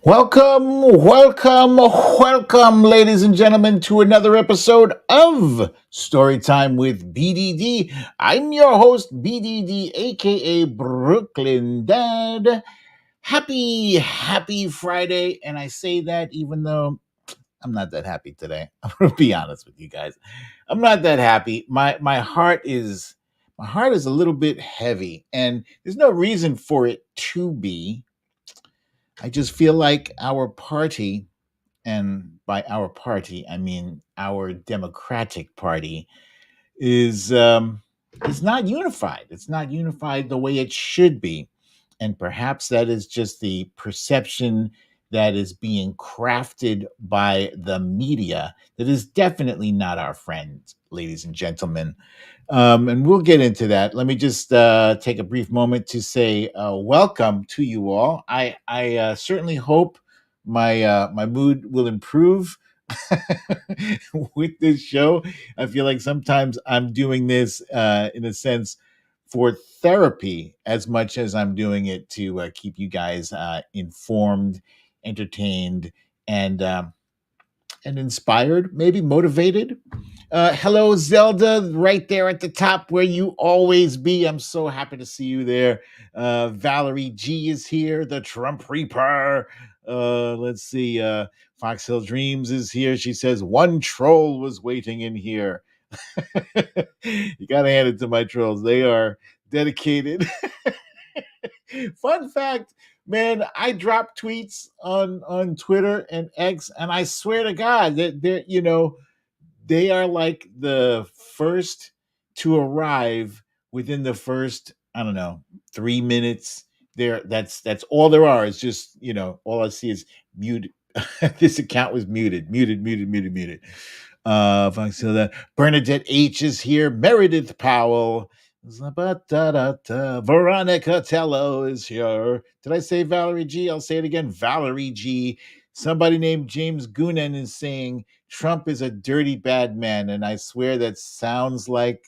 Welcome, ladies and gentlemen, to another episode of Storytime with BDD. I'm your host, BDD, aka Brooklyn Dad. Happy Friday. And I say that even though I'm not that happy today. I'm gonna be honest with you guys. I'm not that happy. My heart is a little bit heavy, and there's no reason for it to be. I just feel like our party, and by our party, I mean our Democratic Party, is not unified. It's not unified the way it should be, and perhaps that is just the perception that is being crafted by the media. That is definitely not our friend, ladies and gentlemen. And we'll get into that. Let me just take a brief moment to say welcome to you all. I certainly hope my mood will improve with this show. I feel like sometimes I'm doing this in a sense for therapy as much as I'm doing it to keep you guys informed, entertained, and inspired, maybe motivated. Hello, Zelda, right there at the top where you always be. I'm so happy to see you there. Valerie G is here, the Trump Reaper. Let's see. Foxhill Dreams is here. She says, one troll was waiting in here. You got to hand it to my trolls. They are dedicated. Fun fact, man, I drop tweets on Twitter and X, and I swear to God that they are like the first to arrive within the first, I don't know, 3 minutes. That's all there are. It's just, all I see is muted. This account was muted. So that Bernadette H is here. Meredith Powell. Veronica Tello is here. Did I say Valerie G? I'll say it again. Valerie G. Somebody named James Goonan is saying Trump is a dirty bad man, and I swear that sounds like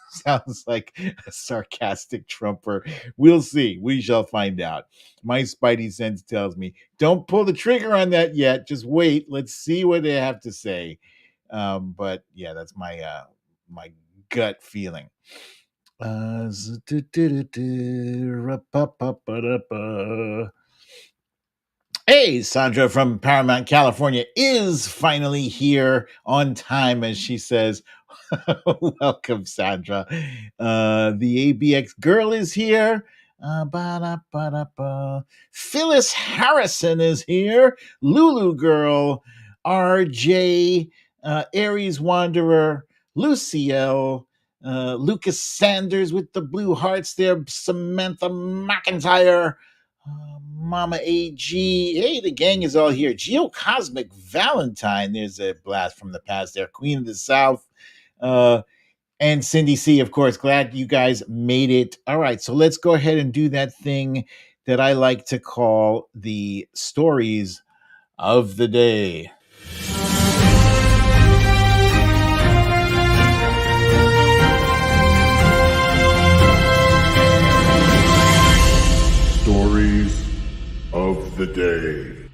sounds like a sarcastic Trumper. We'll see. We shall find out. My spidey sense tells me don't pull the trigger on that yet. Just wait. Let's see what they have to say. But yeah, that's my gut feeling. Hey, Sandra from Paramount, California is finally here on time, as she says. Welcome, Sandra. The ABX girl is here. Phyllis Harrison is here. Lulu girl. RJ, Aries Wanderer, Luciel, Lucas Sanders with the blue hearts there, Samantha McIntyre, Mama AG. Hey, the gang is all here. Geocosmic Valentine. There's a blast from the past there. Queen of the South. And Cindy C, of course. Glad you guys made it. All right, so let's go ahead and do that thing that I like to call the stories of the day. Stories of the day.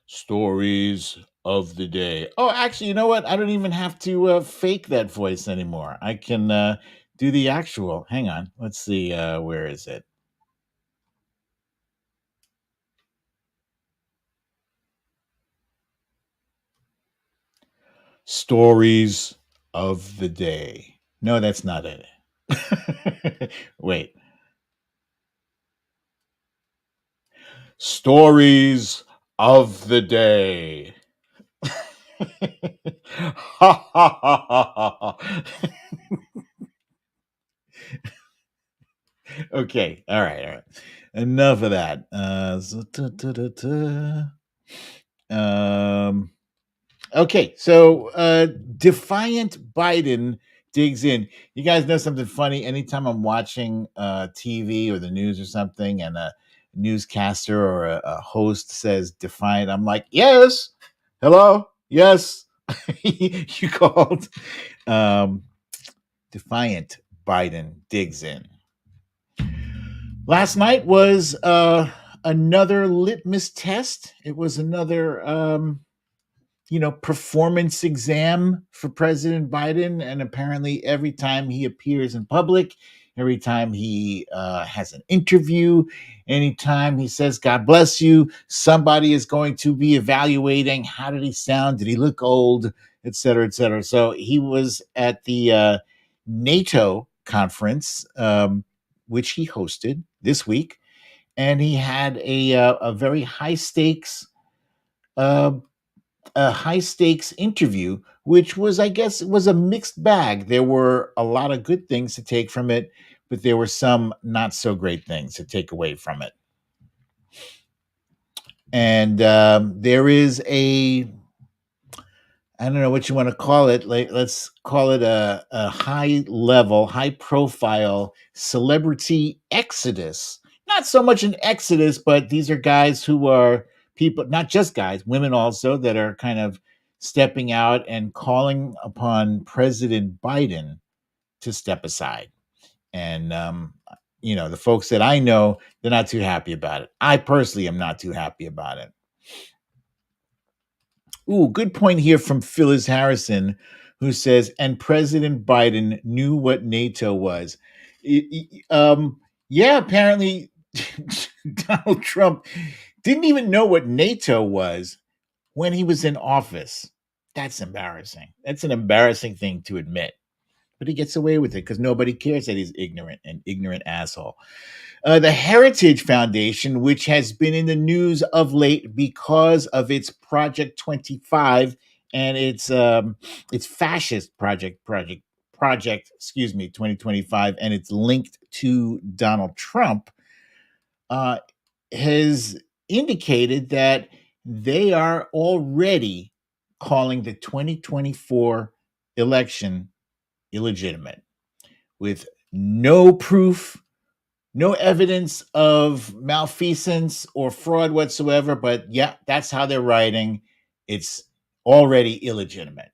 Stories of the day. Oh, actually, you know what? I don't even have to fake that voice anymore. I can do the actual. Hang on. Let's see. Where is it? Stories of the day. No, that's not it. Wait. Stories of the day. Okay. All right. Enough of that. Okay. So Defiant Biden digs in. You guys know something funny? Anytime I'm watching TV or the news or something, and a newscaster or a host says Defiant, I'm like, yes. Hello. Yes. You called. Defiant Biden digs in. Last night was another litmus test. It was another performance exam for President Biden. And apparently, every time he appears in public, every time he has an interview, anytime he says, God bless you, somebody is going to be evaluating how did he sound? Did he look old? Et cetera, et cetera. So he was at the NATO conference, which he hosted this week, and he had a very uh, high stakes interview, which was, I guess, it was a mixed bag. There were a lot of good things to take from it, but there were some not so great things to take away from it. And there is I don't know what you want to call it. Like, let's call it a high level, high profile celebrity exodus. Not so much an exodus, but these are guys who are people, not just guys, women also, that are kind of stepping out and calling upon President Biden to step aside. And, the folks that I know, they're not too happy about it. I personally am not too happy about it. Ooh, good point here from Phyllis Harrison, who says, and President Biden knew what NATO was. Yeah, apparently Donald Trump didn't even know what NATO was when he was in office. That's embarrassing. That's an embarrassing thing to admit. But he gets away with it because nobody cares that he's ignorant, an ignorant asshole. The Heritage Foundation, which has been in the news of late because of its Project 25 and its fascist project, excuse me, 2025, and it's linked to Donald Trump, uh, has indicated that they are already calling the 2024 election illegitimate with no proof, no evidence of malfeasance or fraud whatsoever, but yeah, that's how they're writing. It's already illegitimate.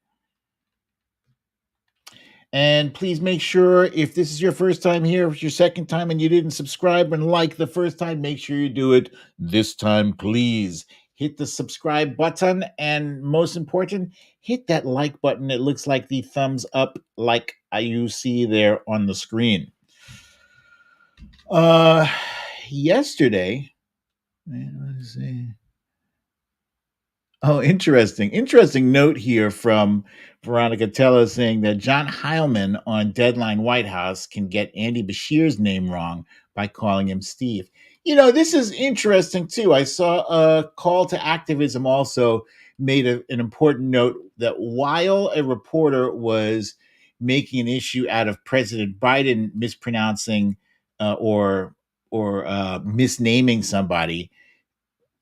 And please make sure, if this is your first time here, if it's your second time and you didn't subscribe and like the first time, make sure you do it this time, please. Hit the subscribe button, and most important, hit that like button. It looks like the thumbs up, like you see there on the screen. Uh, Yesterday, let's see. Oh, interesting. Interesting note here from Veronica Teller saying that John Heilman on Deadline White House can get Andy Bashir's name wrong by calling him Steve. This is interesting too. I saw a call to activism also made an important note that while a reporter was making an issue out of President Biden mispronouncing or misnaming somebody,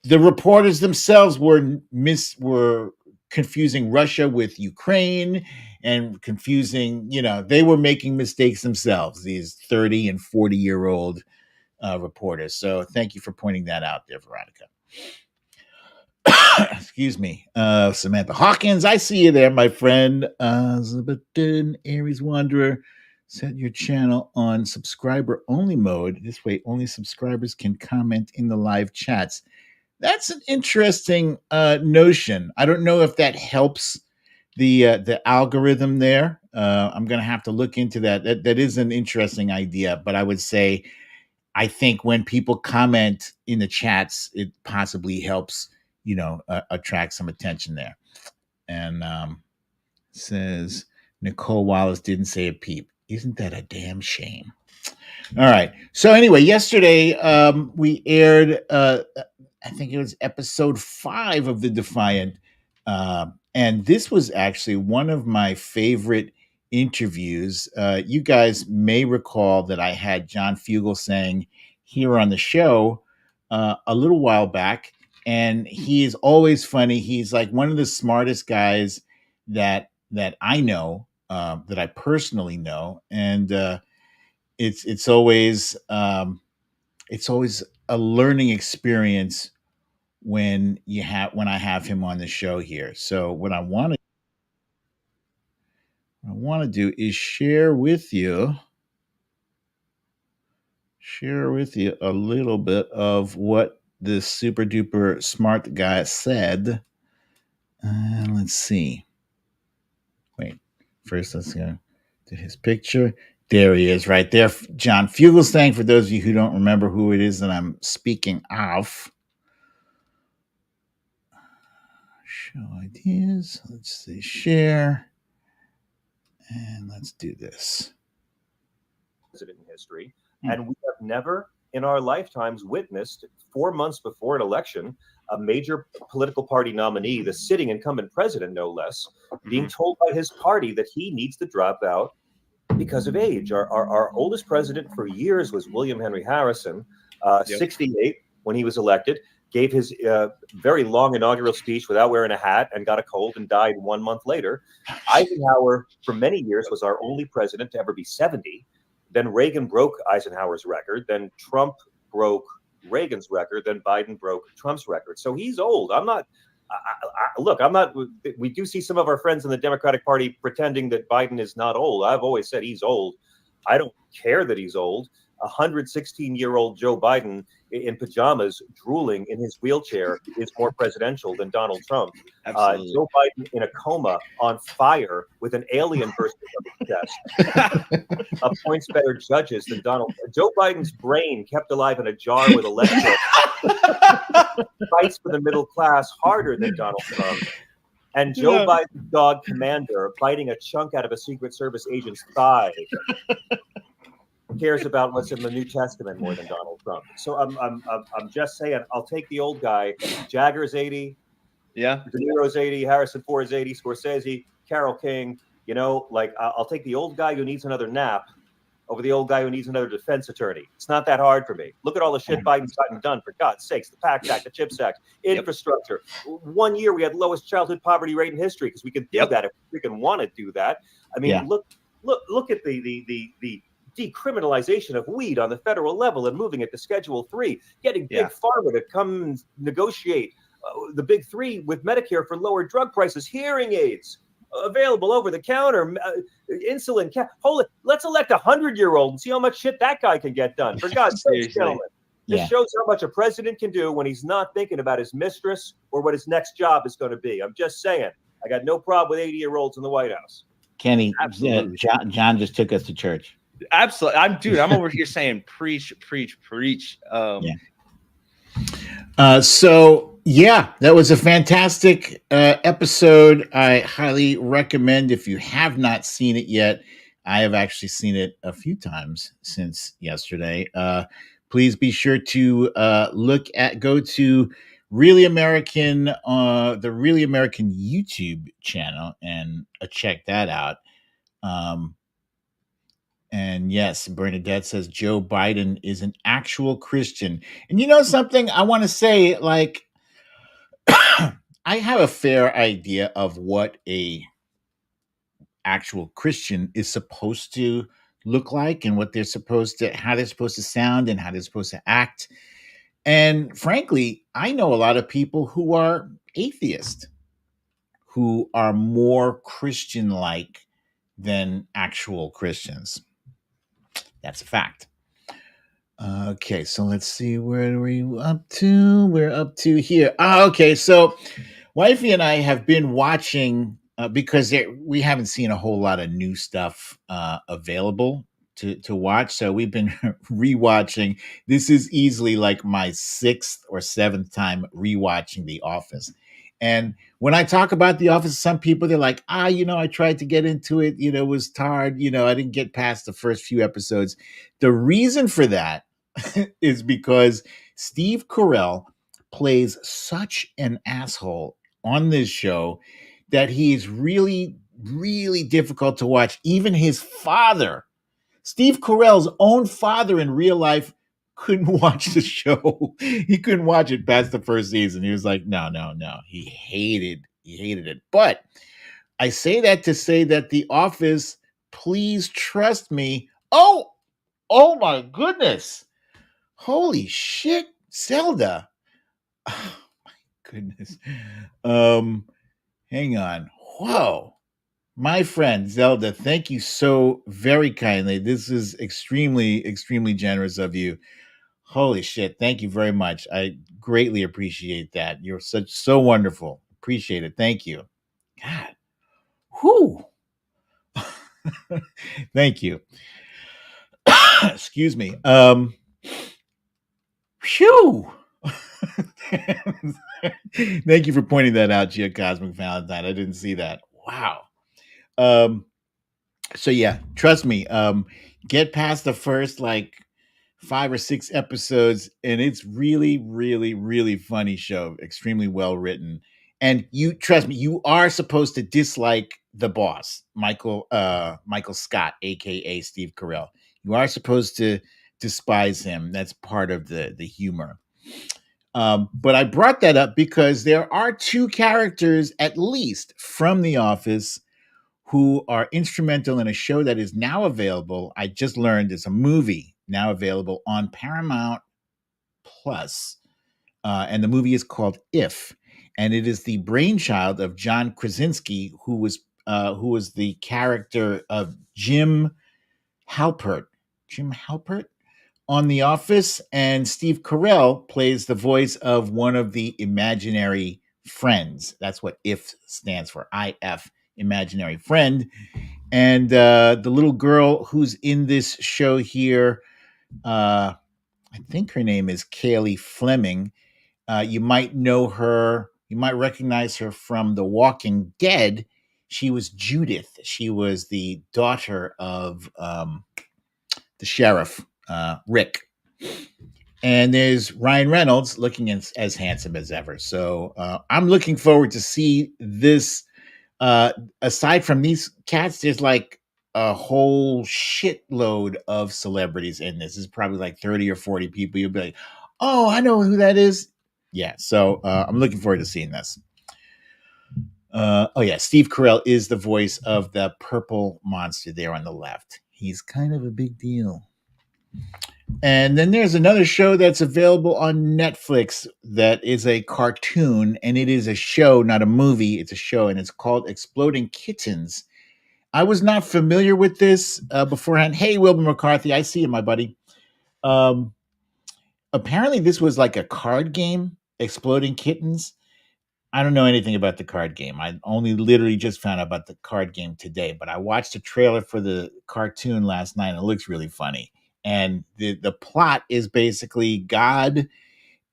the reporters themselves were confusing Russia with Ukraine and confusing, they were making mistakes themselves, these 30 and 40-year-old reporters. So thank you for pointing that out there, Veronica. Excuse me. Samantha Hawkins, I see you there, my friend. Aries Wanderer, set your channel on subscriber only mode. This way, only subscribers can comment in the live chats. That's an interesting notion. I don't know if that helps the algorithm there. I'm going to have to look into that. That is an interesting idea, but I would say I think when people comment in the chats, it possibly helps, attract some attention there. And says Nicole Wallace didn't say a peep. Isn't that a damn shame? All right. So anyway, yesterday we aired, I think it was episode 5 of the Defiant, and this was actually one of my favorite interviews. You guys may recall that I had John Fugelsang here on the show a little while back, and he is always funny. He's like one of the smartest guys that I know, that I personally know, and it's always a learning experience when I have him on the show here. So what I want to do is share with you a little bit of what this super duper smart guy said. Let's see. Wait, first let's go to his picture. There he is, right there, John Fugelsang. For those of you who don't remember who it is that I'm speaking of, show ideas. Let's see, share, and let's do this. In history, and we have never in our lifetimes witnessed 4 months before an election a major political party nominee, the sitting incumbent president no less, being told by his party that he needs to drop out because of age. Our oldest president for years was William Henry Harrison, 68 when he was elected, gave his very long inaugural speech without wearing a hat and got a cold and died 1 month later. Eisenhower for many years was our only president to ever be 70. Then Reagan broke Eisenhower's record. Then Trump broke Reagan's record. Then Biden broke Trump's record. So he's old. I'm not. Look, I'm not. We do see some of our friends in the Democratic Party pretending that Biden is not old. I've always said he's old. I don't care that he's old. 116-year-old Joe Biden in pajamas, drooling in his wheelchair, is more presidential than Donald Trump. Joe Biden in a coma, on fire, with an alien bursting from his chest, appoints better judges than Donald. Joe Biden's brain kept alive in a jar with electric fights for the middle class harder than Donald Trump. And Joe Biden's dog Commander, biting a chunk out of a Secret Service agent's thigh, cares about what's in the New Testament more than Donald Trump. So I'm just saying, I'll take the old guy. Jagger's 80, De Niro's 80, Harrison Ford's 80, Scorsese, Carole King. You know, like I'll take the old guy who needs another nap over the old guy who needs another defense attorney. It's not that hard for me. Look at all the shit Biden's gotten done, for God's sakes. The PACT Act, the CHIPS Act, infrastructure. 1 year we had lowest childhood poverty rate in history because we could do that if we can want to do that. I mean, look at the decriminalization of weed on the federal level and moving it to Schedule 3, getting Big Pharma to come negotiate the Big Three with Medicare for lower drug prices, hearing aids available over the counter, insulin. Let's elect a 100-year-old and see how much shit that guy can get done. For God's sake, gentlemen. This shows how much a president can do when he's not thinking about his mistress or what his next job is going to be. I'm just saying, I got no problem with 80-year-olds in the White House. Kenny, John just took us to church. Absolutely. I'm over here saying preach. That was a fantastic episode. I highly recommend, if you have not seen it yet. I have actually seen it a few times since yesterday. Please be sure to go to Really American, the Really American YouTube channel, and check that out. And yes, Bernadette says Joe Biden is an actual Christian. And you know something? I want to say, like, I have a fair idea of what a actual Christian is supposed to look like, and what how they're supposed to sound, and how they're supposed to act. And frankly, I know a lot of people who are atheist, who are more Christian-like than actual Christians. That's a fact. Okay, so let's see, where are we up to? We're up to here. Okay, so Wifey and I have been watching, because we haven't seen a whole lot of new stuff available to watch. So we've been rewatching. This is easily like my 6th or 7th time rewatching The Office. And when I talk about The Office, some people, they're like, I tried to get into it, it was hard, I didn't get past the first few episodes. The reason for that is because Steve Carell plays such an asshole on this show that he is really, really difficult to watch. Even his father, Steve Carell's own father in real life, couldn't watch the show. He couldn't watch it past the first season. He was like, no. He hated it. But I say that to say that The Office, please trust me. Oh my goodness. Holy shit, Zelda. Oh my goodness. Hang on. Whoa. My friend Zelda, thank you so very kindly. This is extremely, extremely generous of you. Holy shit. Thank you very much. I greatly appreciate that. You're so wonderful. Appreciate it. Thank you. God. Whew. Thank you. Excuse me. Phew. Thank you for pointing that out, Geocosmic Valentine. I didn't see that. Wow. So yeah, trust me. Get past the first like 5 or 6 episodes, and it's really, really, really funny show. Extremely well written. And you trust me, you are supposed to dislike the boss, Michael Scott, aka Steve Carell. You are supposed to despise him. That's part of the humor. But I brought that up because there are 2 characters, at least, from The Office who are instrumental in a show that is now available. I just learned it's a movie now available on Paramount Plus, and the movie is called If, and it is the brainchild of John Krasinski, who was the character of Jim Halpert. Jim Halpert on The Office, and Steve Carell plays the voice of one of the imaginary friends. That's what IF stands for. IF, imaginary friend. And the little girl who's in this show here, I think her name is Kaylee Fleming. You might know her. You might recognize her from The Walking Dead. She was Judith. She was the daughter of the sheriff, Rick. And there's Ryan Reynolds looking as handsome as ever. So I'm looking forward to see this. Aside from these cats, there's like a whole shitload of celebrities in this. It's probably like 30 or 40 people. You'll be like, oh, I know who that is. Yeah. So I'm looking forward to seeing this. Oh yeah, Steve Carell is the voice of the purple monster there on the left. He's kind of a big deal. And then there's another show that's available on Netflix that is a cartoon, and it is a show, not a movie. It's a show, and it's called Exploding Kittens. I was not familiar with this beforehand. Hey, Wilbur McCarthy, I see you, my buddy. Apparently, this was like a card game, Exploding Kittens. I don't know anything about the card game. I only literally just found out about the card game today, but I watched a trailer for the cartoon last night, and it looks really funny. And the plot is basically God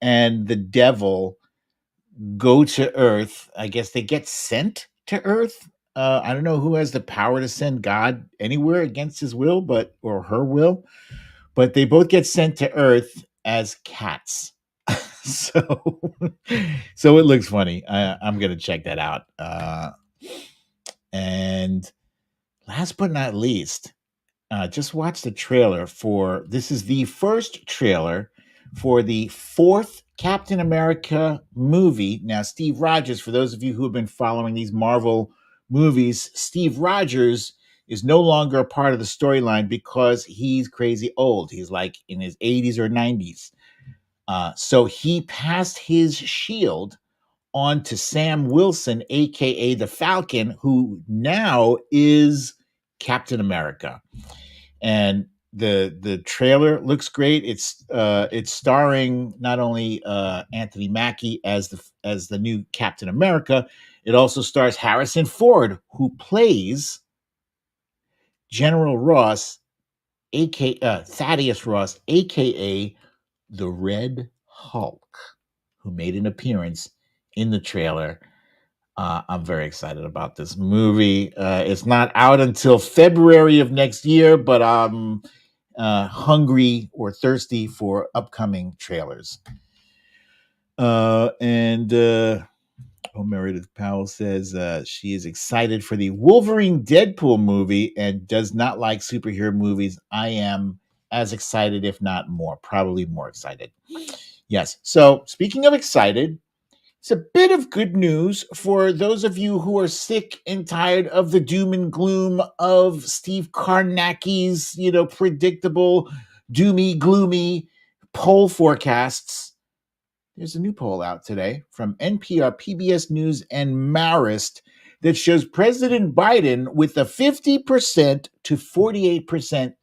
and the devil go to Earth. I guess they get sent to Earth. I don't know who has the power to send God anywhere against his will, or her will, but they both get sent to Earth as cats. so, so it looks funny. I'm gonna check that out. And last but not least, just watch the trailer for this is the first trailer for the 4th Captain America movie. Now, Steve Rogers, for those of you who have been following these Marvel movies, Steve Rogers is no longer a part of the storyline because he's crazy old. He's like in his 80s or 90s. So he passed his shield on to Sam Wilson, aka the Falcon, who now is Captain America. And the trailer looks great. It's starring not only Anthony Mackie as the new Captain America, it also stars Harrison Ford, who plays General Ross, aka Thaddeus Ross, aka the Red Hulk, who made an appearance in the trailer. I'm very excited about this movie. It's not out until February of next year, but I'm hungry or thirsty for upcoming trailers. Meredith Powell says she is excited for the Wolverine Deadpool movie and does not like superhero movies. I am as excited, if not more, probably more excited. Yes. So speaking of excited, it's a bit of good news for those of you who are sick and tired of the doom and gloom of Steve Kornacki's, predictable, doomy, gloomy poll forecasts. There's a new poll out today from NPR, PBS News, and Marist that shows President Biden with a 50% to 48%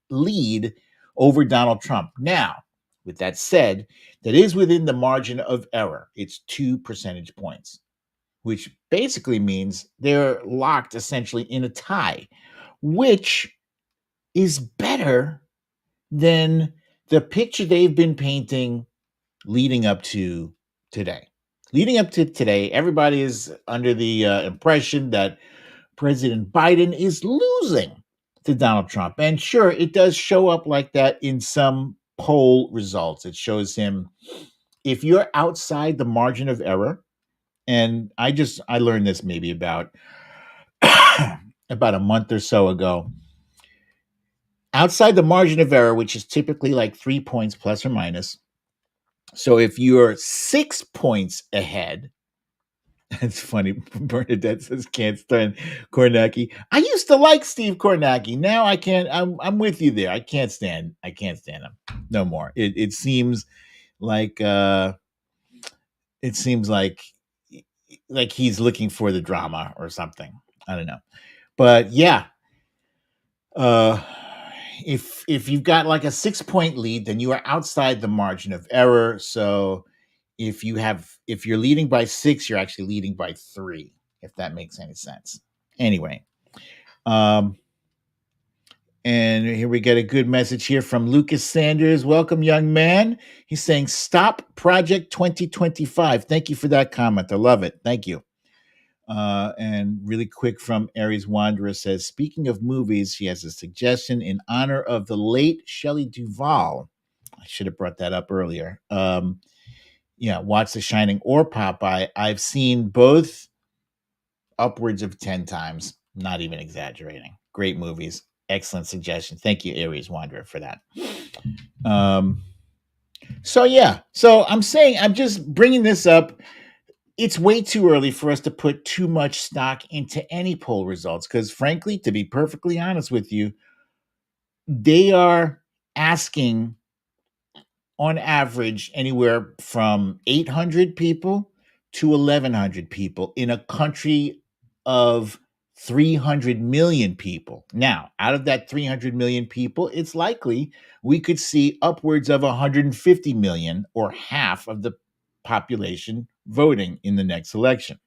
lead over Donald Trump. Now, With that said, that is within the margin of error. It's 2 percentage points, which basically means they're locked essentially in a tie, which is better than the picture they've been painting leading up to today. Leading up to today, everybody is under the impression that President Biden is losing to Donald Trump. And sure, it does show up like that in some poll results. It shows him, if you're outside the margin of error, and I learned this maybe about about a month or so ago. Outside the margin of error, which is typically like 3 points plus or minus. So if you're 6 points ahead, it's funny. Bernadette says can't stand Kornacki. I used to like Steve Kornacki. Now I can't. I'm with you there. I can't stand him no more. It seems like he's looking for the drama or something. I don't know. But yeah, if you've got like a 6-point lead, then you are outside the margin of error. So if you're leading by 6, you're actually leading by 3, if that makes any sense. Anyway, and here we get a good message here from Lucas Sanders. Welcome, young man. He's saying, stop Project 2025. Thank you for that comment. I love it. Thank you. And really quick from Aries Wanderer says, speaking of movies, she has a suggestion in honor of the late Shelley Duvall. I should have brought that up earlier. Watch The Shining or Popeye. I've seen both upwards of 10 times. Not even exaggerating. Great movies. Excellent suggestion. Thank you, Aries Wanderer, for that. So I'm saying, I'm just bringing this up. It's way too early for us to put too much stock into any poll results because, frankly, to be perfectly honest with you, they are asking on average anywhere from 800 people to 1,100 people in a country of 300 million people. Now, out of that 300 million people, it's likely we could see upwards of 150 million, or half of the population, voting in the next election.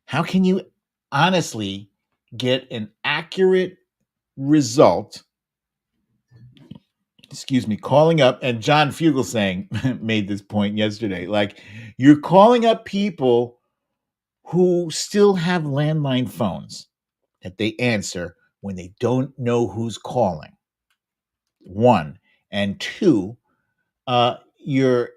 How can you honestly get an accurate result? Calling up, and John Fugelsang made this point yesterday. Like, you're calling up people who still have landline phones that they answer when they don't know who's calling. 1. And 2, you're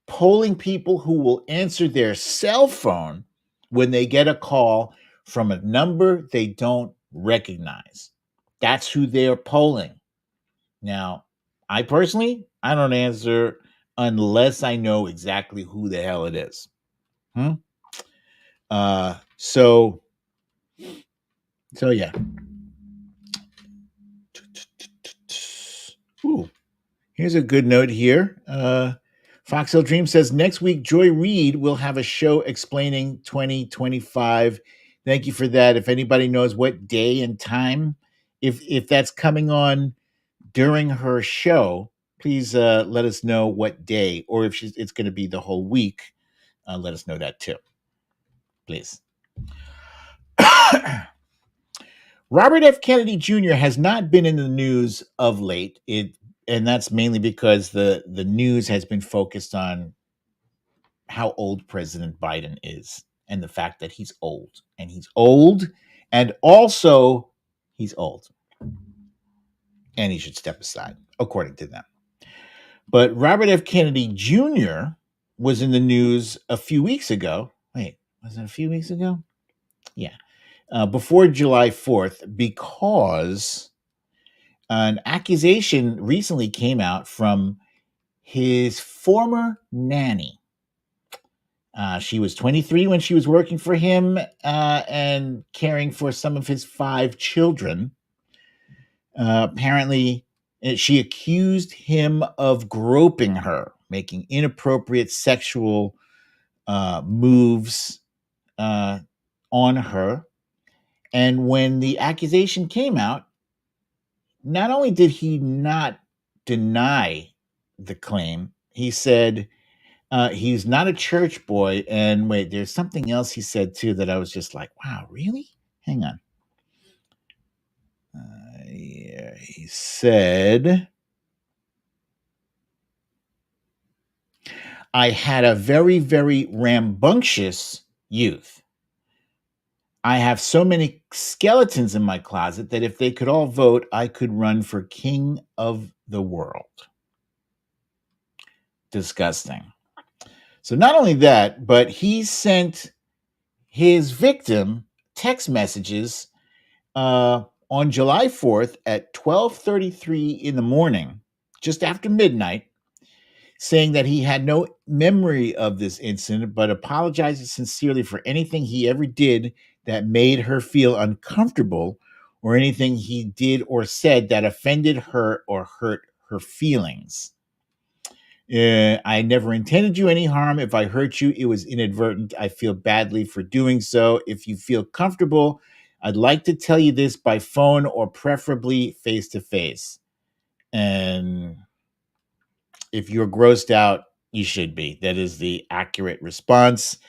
polling people who will answer their cell phone when they get a call from a number they don't recognize. That's who they're polling. Now, I don't answer unless I know exactly who the hell it is. So yeah. Ooh, here's a good note here. Foxhill Dream says, next week, Joy Reid will have a show explaining 2025. Thank you for that. If anybody knows what day and time, if that's coming on during her show, please let us know what day, or if it's going to be the whole week, let us know that too, please. Robert F. Kennedy Jr. has not been in the news of late, and that's mainly because the news has been focused on how old President Biden is and the fact that he's old. And he's old, and also he's old. And he should step aside, according to them. But Robert F. Kennedy Jr. was in the news a few weeks ago. Wait, was it a few weeks ago? Yeah. Before July 4th, because an accusation recently came out from his former nanny. She was 23 when she was working for him and caring for some of his 5 children. Apparently, she accused him of groping her, making inappropriate sexual moves on her. And when the accusation came out, not only did he not deny the claim. He said he's not a church boy. And wait, there's something else he said too that I was just like, wow, really? Hang on. Yeah, he said, I had a very, very rambunctious youth. I have so many skeletons in my closet that if they could all vote, I could run for king of the world. Disgusting. So not only that, but he sent his victim text messages on July 4th at 12:33 in the morning, just after midnight, saying that he had no memory of this incident, but apologizes sincerely for anything he ever did that made her feel uncomfortable or anything he did or said that offended her or hurt her feelings. I never intended you any harm. If I hurt you, it was inadvertent. I feel badly for doing so. If you feel comfortable, I'd like to tell you this by phone or preferably face to face. And if you're grossed out, you should be. That is the accurate response.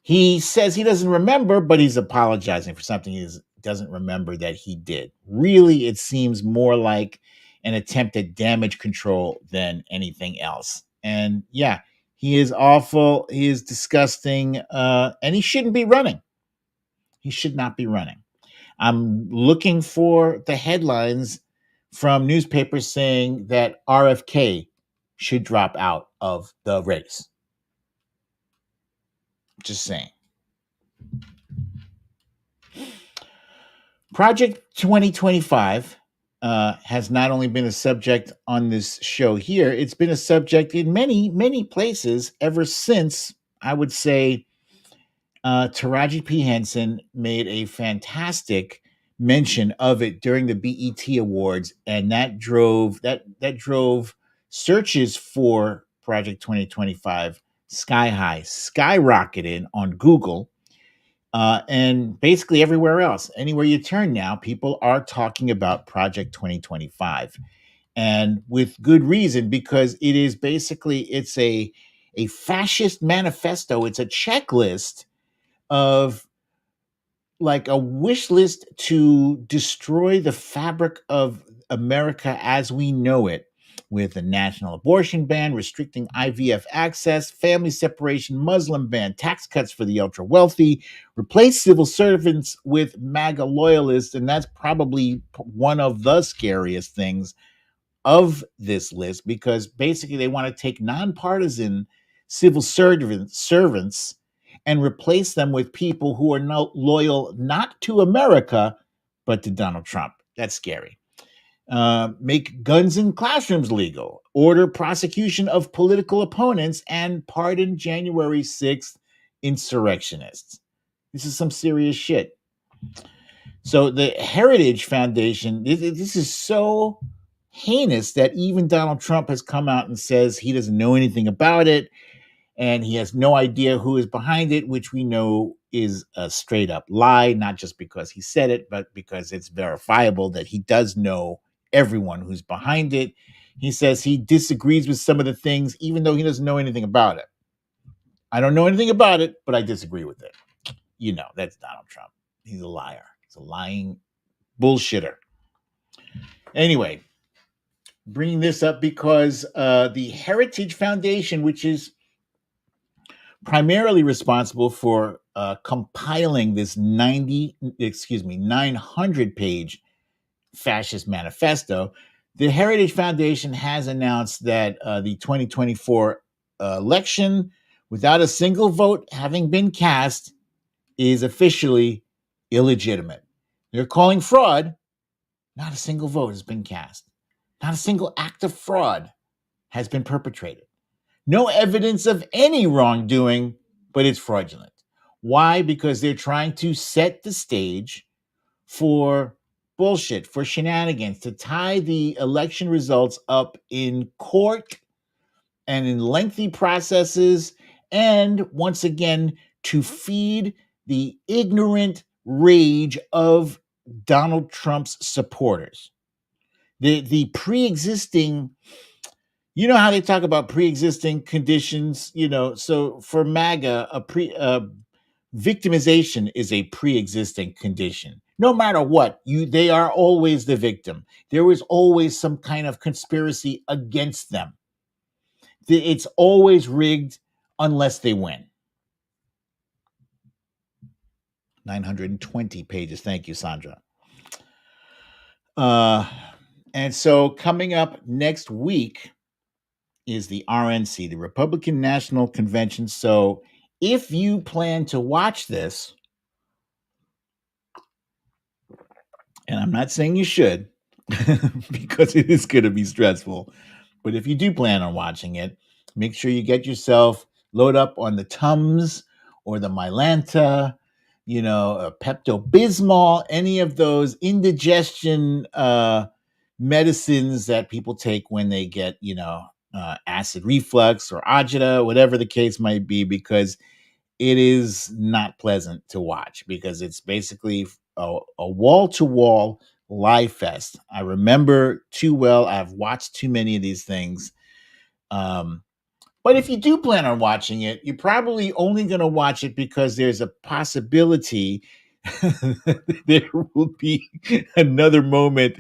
He says he doesn't remember, but he's apologizing for something he doesn't remember that he did. Really, it seems more like an attempt at damage control than anything else. And yeah, he is awful. He is disgusting. And he shouldn't be running. He should not be running. I'm looking for the headlines from newspapers saying that RFK should drop out of the race. Just saying. Project 2025 has not only been a subject on this show here, it's been a subject in many, many places ever since, I would say, Taraji P. Henson made a fantastic mention of it during the BET Awards, and that drove searches for Project 2025 sky high, skyrocketed on Google. And basically everywhere else, anywhere you turn now, people are talking about Project 2025, and with good reason, because it is basically it's a fascist manifesto. It's a checklist of like a wish list to destroy the fabric of America as we know it, with a national abortion ban, restricting IVF access, family separation, Muslim ban, tax cuts for the ultra wealthy, replace civil servants with MAGA loyalists. And that's probably one of the scariest things of this list, because basically they want to take nonpartisan civil servants and replace them with people who are loyal not to America, but to Donald Trump. That's scary. Make guns in classrooms legal, order prosecution of political opponents, and pardon January 6th insurrectionists. This is some serious shit. So the Heritage Foundation, this is so heinous that even Donald Trump has come out and says he doesn't know anything about it and he has no idea who is behind it, which we know is a straight up lie, not just because he said it, but because it's verifiable that he does know everyone who's behind it. He says he disagrees with some of the things, even though he doesn't know anything about it. I don't know anything about it, but I disagree with it. You know, that's Donald Trump. He's a liar. He's a lying bullshitter. Anyway, bringing this up because the Heritage Foundation, which is primarily responsible for compiling this 900-page fascist manifesto, the Heritage Foundation has announced that the 2024 election, without a single vote having been cast, is officially illegitimate. They're calling fraud. Not a single vote has been cast. Not a single act of fraud has been perpetrated. No evidence of any wrongdoing, but it's fraudulent. Why? Because they're trying to set the stage for bullshit, for shenanigans, to tie the election results up in court and in lengthy processes, and once again, to feed the ignorant rage of Donald Trump's supporters. The pre-existing You know how they talk about pre-existing conditions, so for MAGA, victimization is a pre-existing condition. No matter what, they are always the victim. There is always some kind of conspiracy against them. It's always rigged unless they win. 920 pages. Thank you, Sandra. And so coming up next week is the RNC, the Republican National Convention. So if you plan to watch this, and I'm not saying you should, because it is going to be stressful, but if you do plan on watching it, make sure you get yourself load up on the Tums or the Mylanta, Pepto-Bismol, any of those indigestion medicines that people take when they get, acid reflux or agita, whatever the case might be, because it is not pleasant to watch, because it's basically a wall-to-wall lie fest. I remember too well. I've watched too many of these things. But if you do plan on watching it, you're probably only going to watch it because there's a possibility there will be another moment.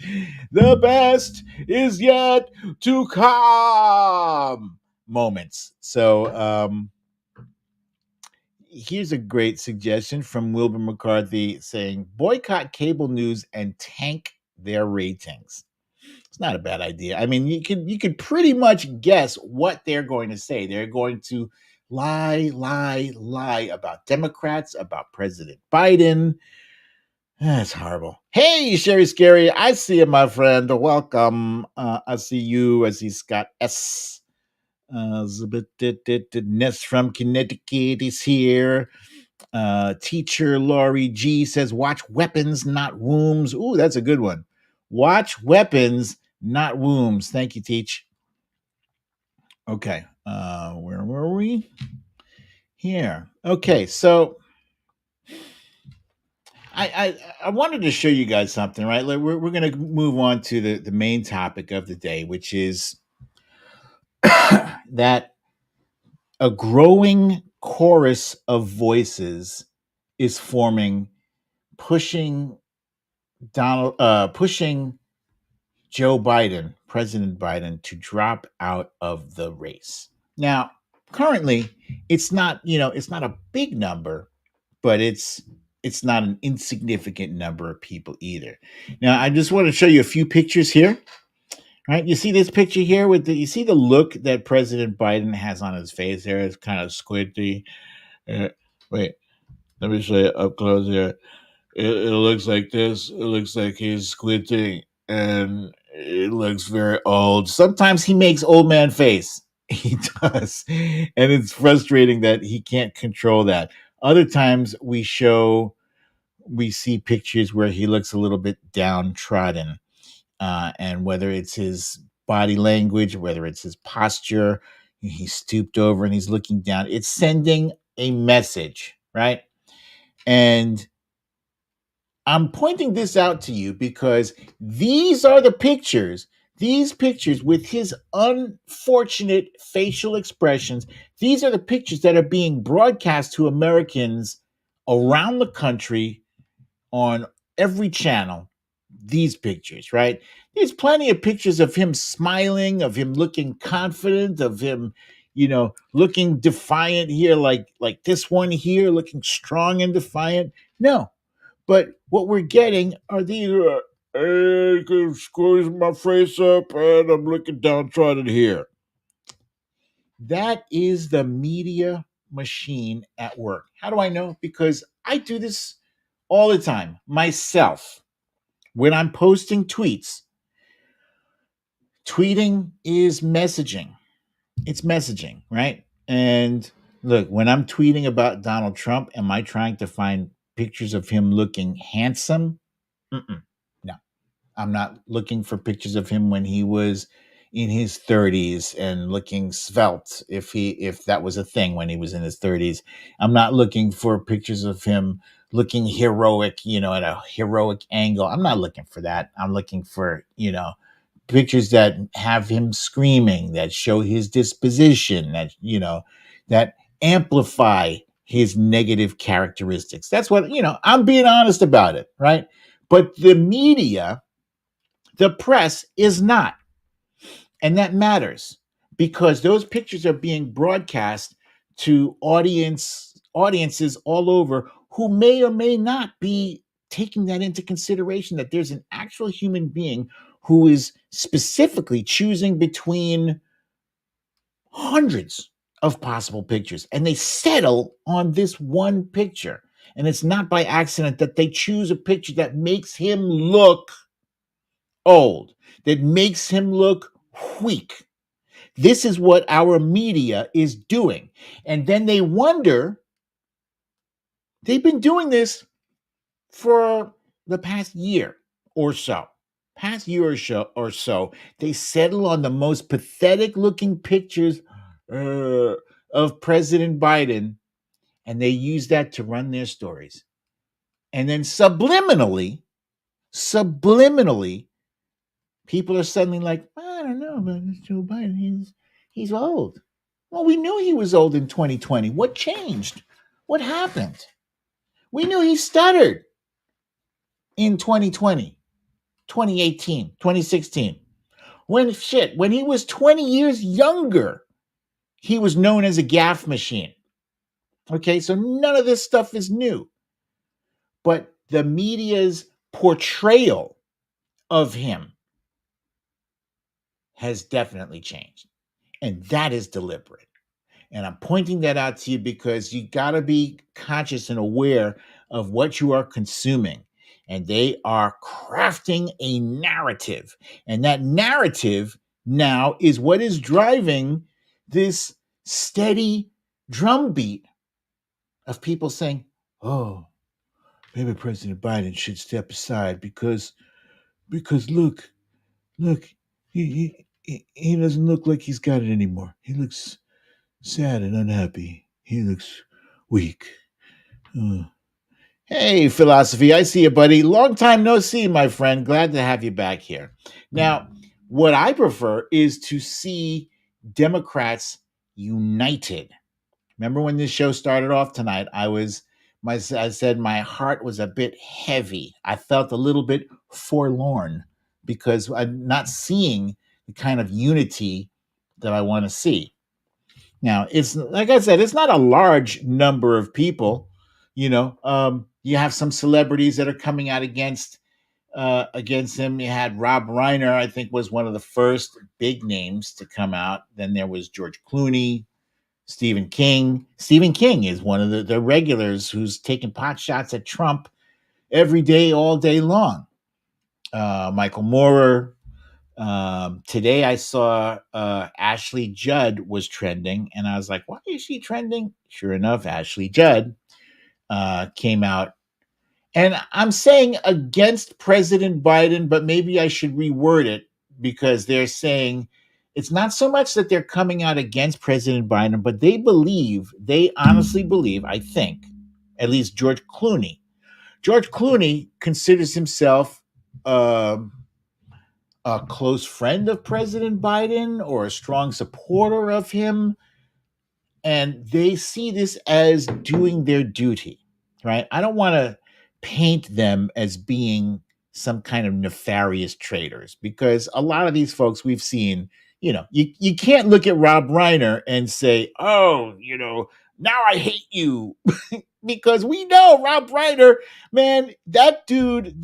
The best is yet to come moments. So here's a great suggestion from Wilbur McCarthy saying, boycott cable news and tank their ratings. It's not a bad idea. I mean, you could pretty much guess what they're going to say. They're going to lie about Democrats, about President Biden. That's horrible. Hey, Sherry Scary. I see you, my friend. Welcome. I see you. I see Scott S. Ness from Connecticut is here. Teacher Laurie G says, watch weapons, not wombs. Ooh, that's a good one. Watch weapons, not wombs. Thank you, Teach. Okay. Where were we? Here. Okay, so I wanted to show you guys something, right? Like we're going to move on to the main topic of the day, which is that a growing chorus of voices is forming, pushing Joe Biden, President Biden, to drop out of the race. Now, currently, it's not a big number, but it's not an insignificant number of people either. Now, I just want to show you a few pictures here. Right, you see this picture here you see the look that President Biden has on his face there? It's kind of squinty. Wait, let me show you up close here. It looks like this. It looks like he's squinting, and it looks very old. Sometimes he makes old man face. He does, and it's frustrating that he can't control that. Other times we see pictures where he looks a little bit downtrodden. And whether it's his body language, whether it's his posture, he's stooped over and he's looking down. It's sending a message, right? And I'm pointing this out to you because these are the pictures. These pictures with his unfortunate facial expressions, these are the pictures that are being broadcast to Americans around the country on every channel. These pictures, right? There's plenty of pictures of him smiling, of him looking confident, of him, looking defiant here, like this one here, looking strong and defiant. No, but what we're getting are these. Hey, I can squeeze my face up, and I'm looking downtrodden here. That is the media machine at work. How do I know? Because I do this all the time myself. When I'm posting tweets, tweeting is messaging. It's messaging, right? And look, when I'm tweeting about Donald Trump, am I trying to find pictures of him looking handsome? No, I'm not looking for pictures of him when he was in his 30s and looking svelte, if that was a thing when he was in his 30s. I'm not looking for pictures of him looking heroic, at a heroic angle. I'm not looking for that. I'm looking for, pictures that have him screaming, that show his disposition, that amplify his negative characteristics. That's what, I'm being honest about it, right? But the media, the press is not. And that matters because those pictures are being broadcast to audiences all over who may or may not be taking that into consideration, that there's an actual human being who is specifically choosing between hundreds of possible pictures, and they settle on this one picture. And it's not by accident that they choose a picture that makes him look old, that makes him look weak. This is what our media is doing. And then they wonder, they've been doing this for the past year or so. They settle on the most pathetic looking pictures of President Biden, and they use that to run their stories. And then subliminally, people are suddenly like, I don't know about Joe Biden. He's old. Well, we knew he was old in 2020. What changed? What happened? We knew he stuttered in 2020, 2018, 2016. When he was 20 years younger, he was known as a gaffe machine. Okay, so none of this stuff is new. But the media's portrayal of him has definitely changed. And that is deliberate. And I'm pointing that out to you because you got to be conscious and aware of what you are consuming. And they are crafting a narrative. And that narrative now is what is driving this steady drumbeat of people saying, oh, maybe President Biden should step aside because look, he doesn't look like he's got it anymore. He looks sad and unhappy. He looks weak. Hey, Philosophy, I see you, buddy. Long time no see, my friend. Glad to have you back here. Now, what I prefer is to see Democrats united. Remember when this show started off tonight? I said my heart was a bit heavy. I felt a little bit forlorn because I'm not seeing the kind of unity that I want to see. Now, it's like I said, it's not a large number of people. You have some celebrities that are coming out against him. You had Rob Reiner, I think, was one of the first big names to come out. Then there was George Clooney, Stephen King. Stephen King is one of the regulars who's taking pot shots at Trump every day, all day long. Michael Moore. Today I saw Ashley Judd was trending, and I was like, why is she trending? Sure enough, Ashley Judd came out. And I'm saying against President Biden, but maybe I should reword it because they're saying it's not so much that they're coming out against President Biden, but they honestly believe, I think, at least George Clooney considers himself a close friend of President Biden or a strong supporter of him. And they see this as doing their duty, right? I don't want to paint them as being some kind of nefarious traitors because a lot of these folks we've seen, you can't look at Rob Reiner and say, oh, now I hate you. Because we know Rob Reiner, man, that dude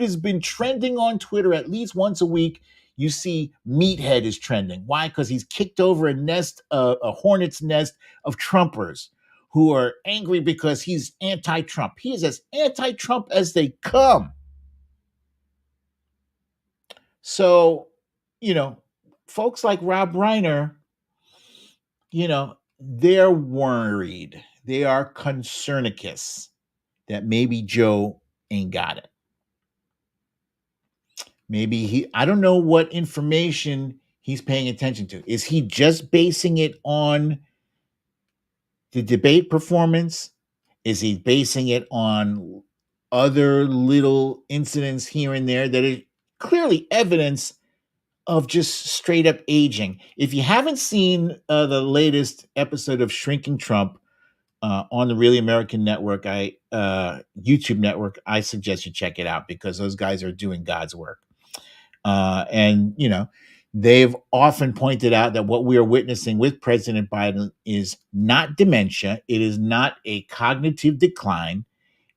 has been trending on Twitter at least once a week. You see Meathead is trending. Why? Because he's kicked over a hornet's nest of Trumpers who are angry because he's anti-Trump. He is as anti-Trump as they come. So, folks like Rob Reiner, they're worried. They are concernicus that maybe Joe ain't got it. Maybe I don't know what information he's paying attention to. Is he just basing it on the debate performance? Is he basing it on other little incidents here and there that are clearly evidence of just straight up aging. If you haven't seen the latest episode of Shrinking Trump on the Really American Network, YouTube network, I suggest you check it out because those guys are doing God's work. And they've often pointed out that what we are witnessing with President Biden is not dementia. It is not a cognitive decline.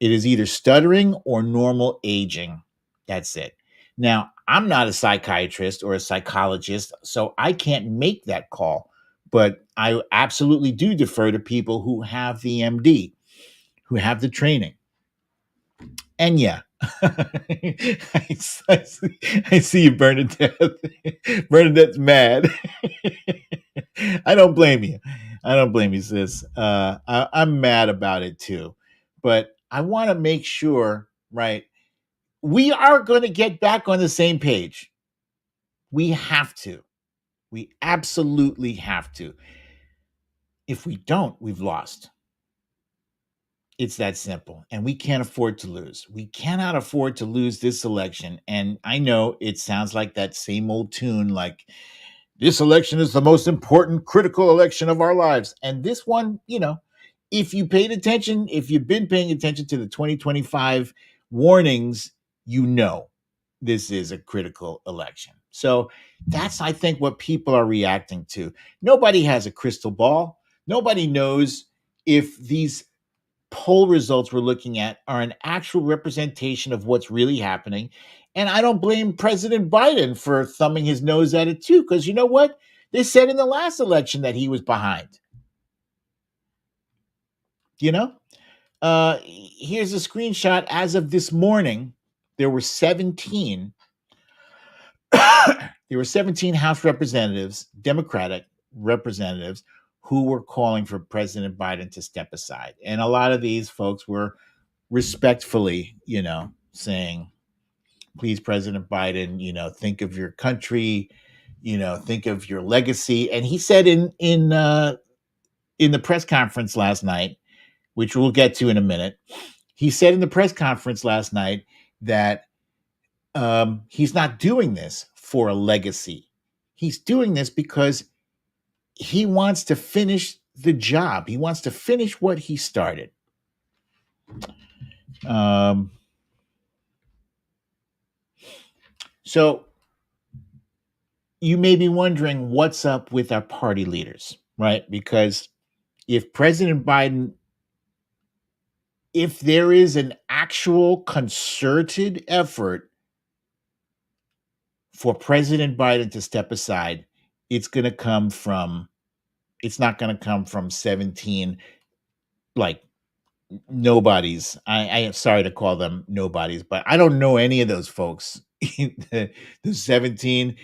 It is either stuttering or normal aging. That's it. Now, I'm not a psychiatrist or a psychologist, so I can't make that call. But I absolutely do defer to people who have the MD, who have the training. And yeah, I see you, Bernadette. Bernadette's mad. I don't blame you. I don't blame you, sis. I'm mad about it too. But I want to make sure, right? We are going to get back on the same page. We have to. We absolutely have to. If we don't, we've lost. It's that simple. And we can't afford to lose. We cannot afford to lose this election. And I know it sounds like that same old tune, like this election is the most important, critical election of our lives. And this one, if you paid attention, if you've been paying attention to the 2025 warnings, this is a critical election. So that's, I think, what people are reacting to. Nobody has a crystal ball. Nobody knows if these poll results we're looking at are an actual representation of what's really happening. And I don't blame President Biden for thumbing his nose at it too, because you know what? They said in the last election that he was behind. Here's a screenshot. As of this morning, there were 17 House representatives, Democratic representatives, who were calling for President Biden to step aside. And a lot of these folks were respectfully, saying, please, President Biden, think of your country, think of your legacy. And he said in the press conference last night, which we'll get to in a minute, he said in the press conference last night that he's not doing this for a legacy. He's doing this because he wants to finish the job. He wants to finish what he started. So you may be wondering what's up with our party leaders, right? Because if President Biden, if there is an actual concerted effort for President Biden to step aside, it's not going to come from 17 nobodies. I am sorry to call them nobodies, but I don't know any of those folks. The 17,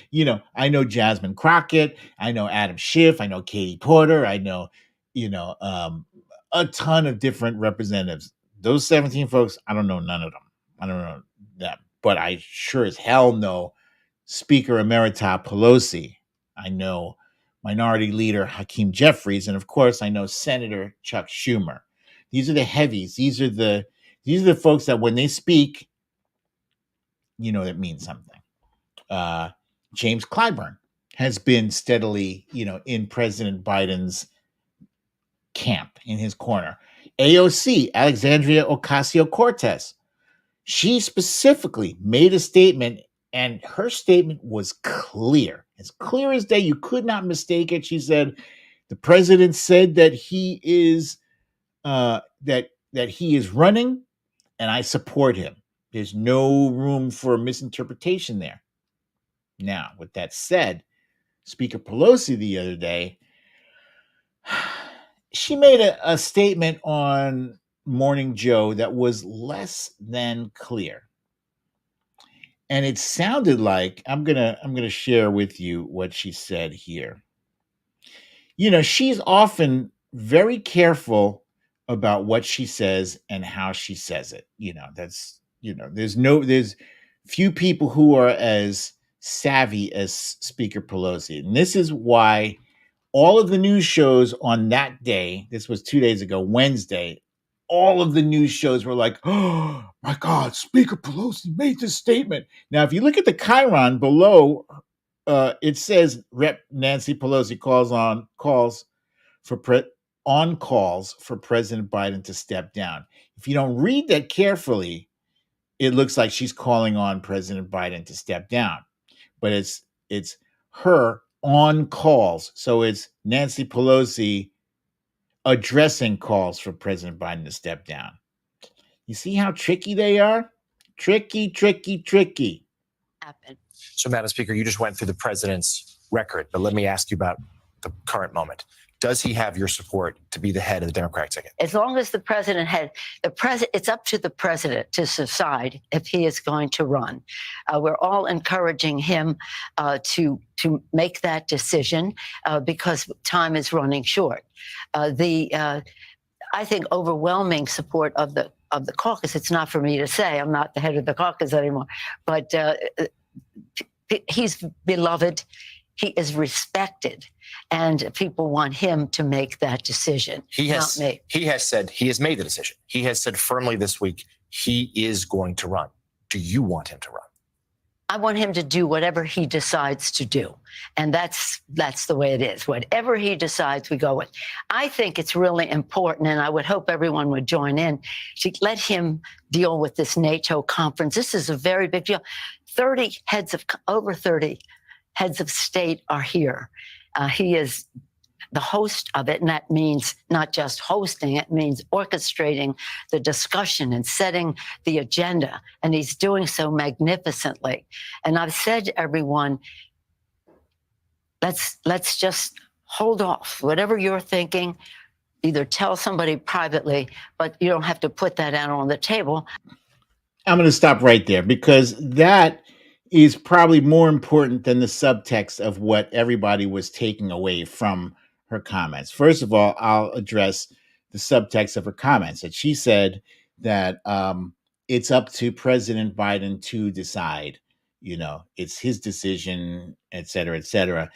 I know Jasmine Crockett, I know Adam Schiff, I know Katie Porter, I know, a ton of different representatives. Those 17 folks, I don't know none of them. I don't know them, but I sure as hell know Speaker Emerita Pelosi. I know Minority Leader Hakeem Jeffries, and of course, I know Senator Chuck Schumer. These are the heavies. These are the folks that when they speak, it means something. James Clyburn has been steadily, in President Biden's camp, in his corner. AOC, Alexandria Ocasio-Cortez, she specifically made a statement, and her statement was clear as day. You could not mistake it. She said, the president said that he is that he is running, and I support him. There's no room for misinterpretation there. Now, with that said, Speaker Pelosi the other day, she made a statement on Morning Joe that was less than clear. And it sounded like, I'm gonna share with you what she said here. She's often very careful about what she says and how she says it. There's few people who are as savvy as Speaker Pelosi. And this is why all of the news shows on that day, this was 2 days ago, Wednesday, all of the news shows were like, oh my God, Speaker Pelosi made this statement. Now, if you look at the chyron below it says Rep. Nancy Pelosi calls for President Biden to step down. If you don't read that carefully, it looks like she's calling on President Biden to step down, but it's her on calls. So it's Nancy Pelosi addressing calls for President Biden to step down. You see how tricky they are? Tricky. Happen. So, Madam Speaker, you just went through the president's record, but let me ask you about the current moment. Does he have your support to be the head of the Democratic ticket? As long as the president it's up to the president to decide if he is going to run. We're all encouraging him to make that decision because time is running short. I think overwhelming support of the caucus. It's not for me to say. I'm not the head of the caucus anymore, but he's beloved. He is respected, and people want him to make that decision. Not me. He has said he has made the decision. He has said firmly this week he is going to run. Do you want him to run? I want him to do whatever he decides to do, and that's the way it is. Whatever he decides, we go with. I think it's really important, and I would hope everyone would join in to let him deal with this NATO conference. This is a very big deal. Over 30 heads of state are here. He is the host of it, and that means not just hosting, it means orchestrating the discussion and setting the agenda, and he's doing so magnificently. And I've said to everyone, let's just hold off. Whatever you're thinking, either tell somebody privately, but you don't have to put that out on the table. I'm going to stop right there because that is probably more important than the subtext of what everybody was taking away from her comments. First of all, I'll address the subtext of her comments, that she said that it's up to President Biden to decide, it's his decision, et cetera,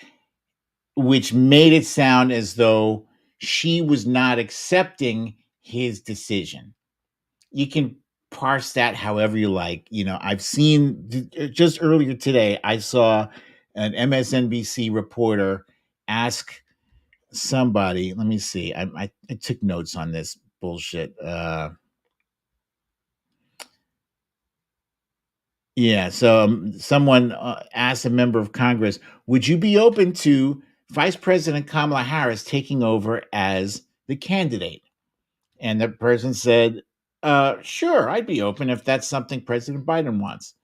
which made it sound as though she was not accepting his decision. You can parse that however you like. I've seen just earlier today, I saw an MSNBC reporter ask somebody, let me see, I took notes on this bullshit. Someone asked a member of Congress, would you be open to Vice President Kamala Harris taking over as the candidate? And the person said, sure, I'd be open if that's something President Biden wants.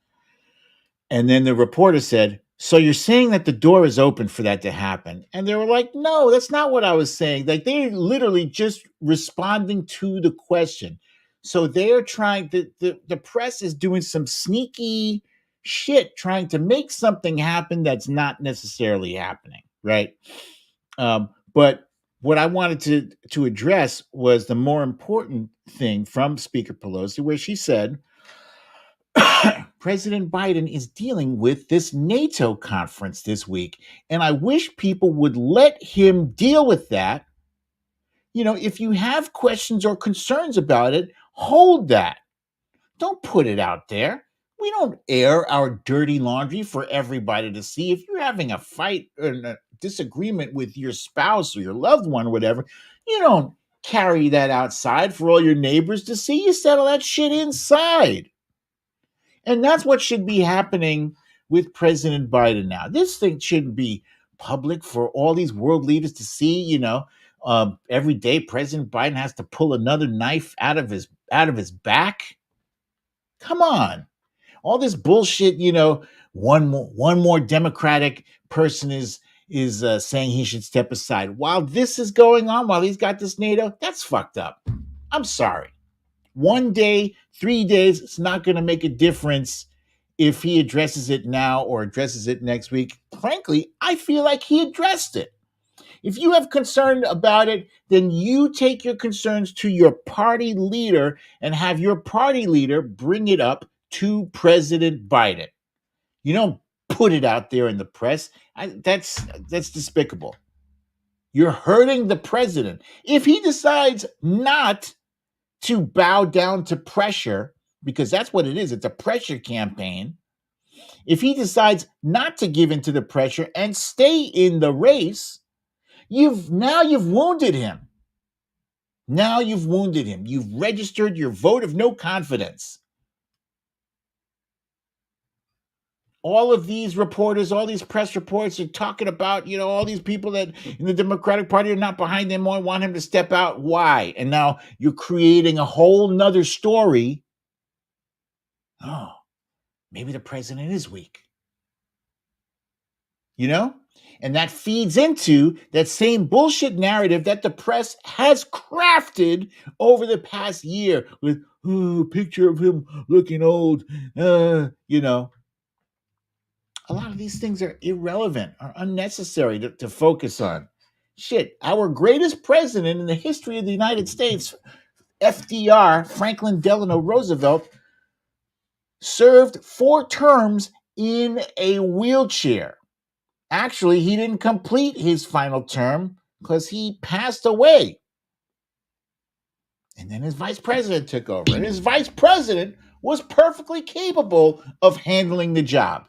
And then the reporter said, so you're saying that the door is open for that to happen? And they were like, no, that's not what I was saying. Like, they're literally just responding to the question. So they're trying, the press is doing some sneaky shit, trying to make something happen that's not necessarily happening, right? But what I wanted to address was the more important thing from Speaker Pelosi, where she said, President Biden is dealing with this NATO conference this week, and I wish people would let him deal with that. If you have questions or concerns about it, hold that. Don't put it out there. We don't air our dirty laundry for everybody to see. If you're having a fight or a disagreement with your spouse or your loved one or whatever, you don't carry that outside for all your neighbors to see. You settle that shit inside. And that's what should be happening with President Biden now. This thing shouldn't be public for all these world leaders to see. Every day President Biden has to pull another knife out of his back. Come on. All this bullshit, one more Democratic person is saying he should step aside. While this is going on, while he's got this NATO, that's fucked up. I'm sorry. 1 day, 3 days, it's not going to make a difference if he addresses it now or addresses it next week. Frankly, I feel like he addressed it. If you have concern about it, then you take your concerns to your party leader and have your party leader bring it up to President Biden. You don't put it out there in the press. That's despicable. You're hurting the president. If he decides not to bow down to pressure, because that's what it is, it's a pressure campaign, if he decides not to give in to the pressure and stay in the race, you've wounded him. Now you've wounded him. You've registered your vote of no confidence. All of these reporters, all these press reports are talking about, all these people that in the Democratic Party are not behind him or want him to step out. Why? And now you're creating a whole nother story. Oh, maybe the president is weak. And that feeds into that same bullshit narrative that the press has crafted over the past year with a picture of him looking old, A lot of these things are irrelevant, are unnecessary to focus on. Shit, our greatest president in the history of the United States, FDR, Franklin Delano Roosevelt, served 4 terms in a wheelchair. Actually, he didn't complete his final term because he passed away. And then his vice president took over. And his vice president was perfectly capable of handling the job.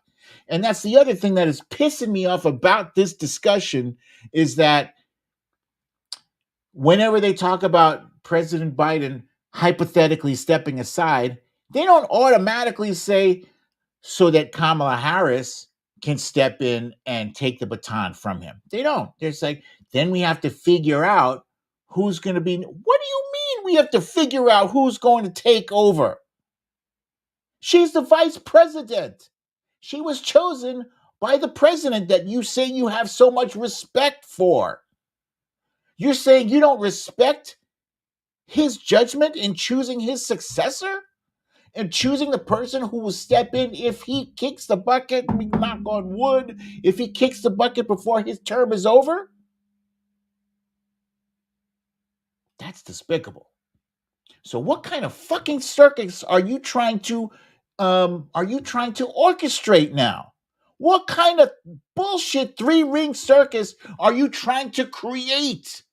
And that's the other thing that is pissing me off about this discussion is that whenever they talk about President Biden hypothetically stepping aside, they don't automatically say so that Kamala Harris can step in and take the baton from him. They don't. They're like, then we have to figure out who's going to be. What do you mean we have to figure out who's going to take over? She's the vice president. She was chosen by the president that you say you have so much respect for. You're saying you don't respect his judgment in choosing his successor and choosing the person who will step in if he kicks the bucket, we knock on wood, if he kicks the bucket before his term is over? That's despicable. So what kind of fucking circus are you trying to orchestrate now? What kind of bullshit 3-ring circus are you trying to create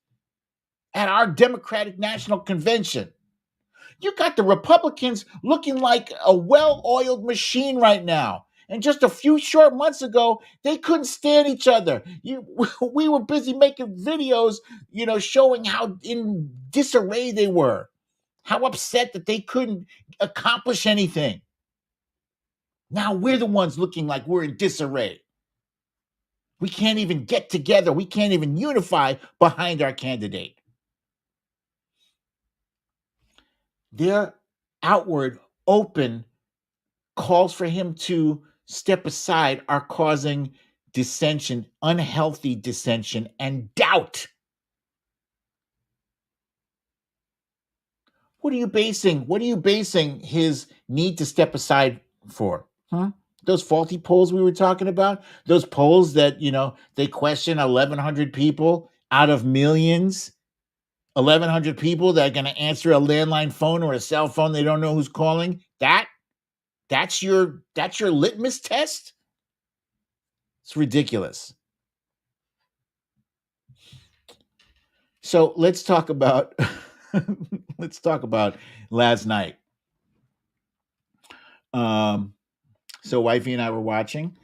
at our Democratic National Convention? You got the Republicans looking like a well-oiled machine right now. And just a few short months ago, they couldn't stand each other. We were busy making videos, showing how in disarray they were, how upset that they couldn't accomplish anything. Now we're the ones looking like we're in disarray. We can't even get together. We can't even unify behind our candidate. Their outward, open calls for him to step aside are causing dissension, unhealthy dissension, and doubt. What are you basing his need to step aside for? Those faulty polls we were talking about? Those polls that, they question 1,100 people out of millions? 1,100 people that are going to answer a landline phone or a cell phone they don't know who's calling? That's your litmus test? It's ridiculous. So let's talk about last night. So wifey and I were watching.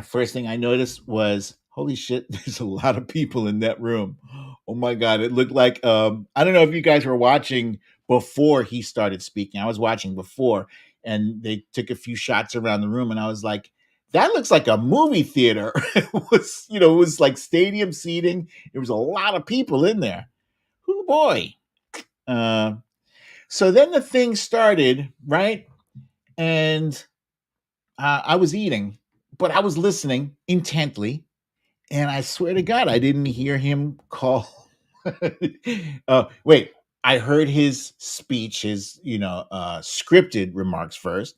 First thing I noticed was, holy shit, there's a lot of people in that room. Oh my God. It looked like, I don't know if you guys were watching before he started speaking. I was watching before, and they took a few shots around the room, and I was like, that looks like a movie theater. It was like stadium seating. There was a lot of people in there. Oh boy. So then the thing started, right? And I was eating, but I was listening intently, and I swear to God, I didn't hear him call. Wait, I heard his speech, his scripted remarks first,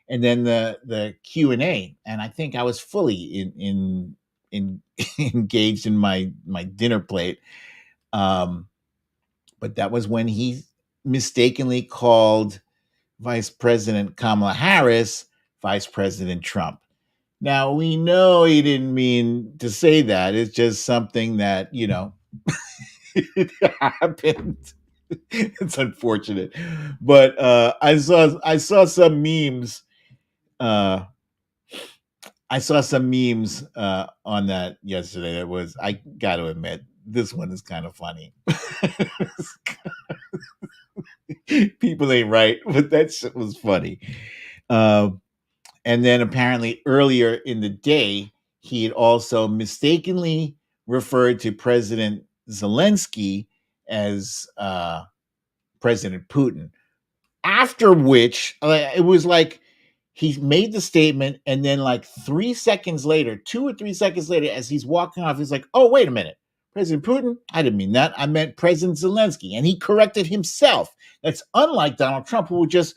and then the Q&A, and I think I was fully in engaged in my dinner plate. But that was when he mistakenly called Vice President Kamala Harris Vice President Trump. Now, we know he didn't mean to say that. It's just something that, it happened. It's unfortunate. But I saw some memes I saw some memes on that yesterday. That was, I got to admit, this one is kind of funny. People ain't right, but that shit was funny. And then apparently earlier in the day, he had also mistakenly referred to President Zelensky as President Putin. After which, it was like he made the statement, and then like 3 seconds later, 2 or 3 seconds later, as he's walking off, he's like, "Oh, wait a minute. President Putin? I didn't mean that. I meant President Zelensky." And he corrected himself. That's unlike Donald Trump, who would just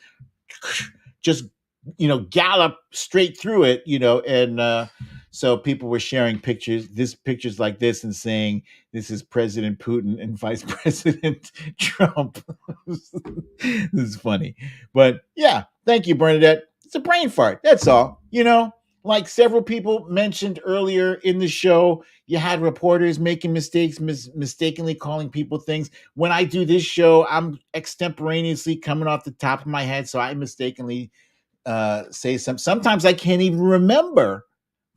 gallop straight through it, and so people were sharing pictures like this and saying this is President Putin and Vice President Trump. This is funny. But yeah, thank you, Bernadette. It's a brain fart. That's all. Like several people mentioned earlier in the show, you had reporters making mistakes, mistakenly calling people things. When I do this show, I'm extemporaneously coming off the top of my head, so I mistakenly say sometimes I can't even remember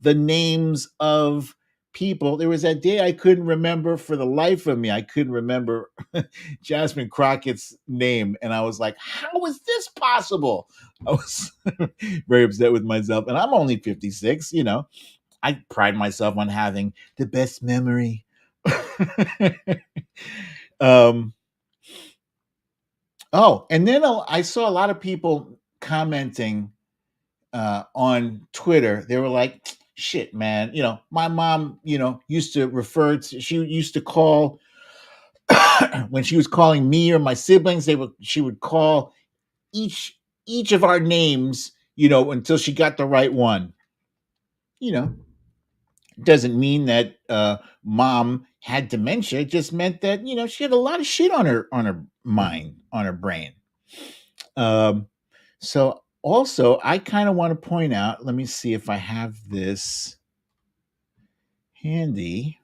the names of people. There was that day I couldn't remember for the life of me. I couldn't remember Jasmine Crockett's name. And I was like, how is this possible? I was very upset with myself. And I'm only 56, I pride myself on having the best memory. And then I saw a lot of people commenting on Twitter. They were like, shit, man, my mom, used to call when she was calling me or my siblings, she would call each of our names, until she got the right one. Doesn't mean that mom had dementia. It just meant that, she had a lot of shit on her mind, on her brain. So also, I kind of want to point out, let me see if I have this handy.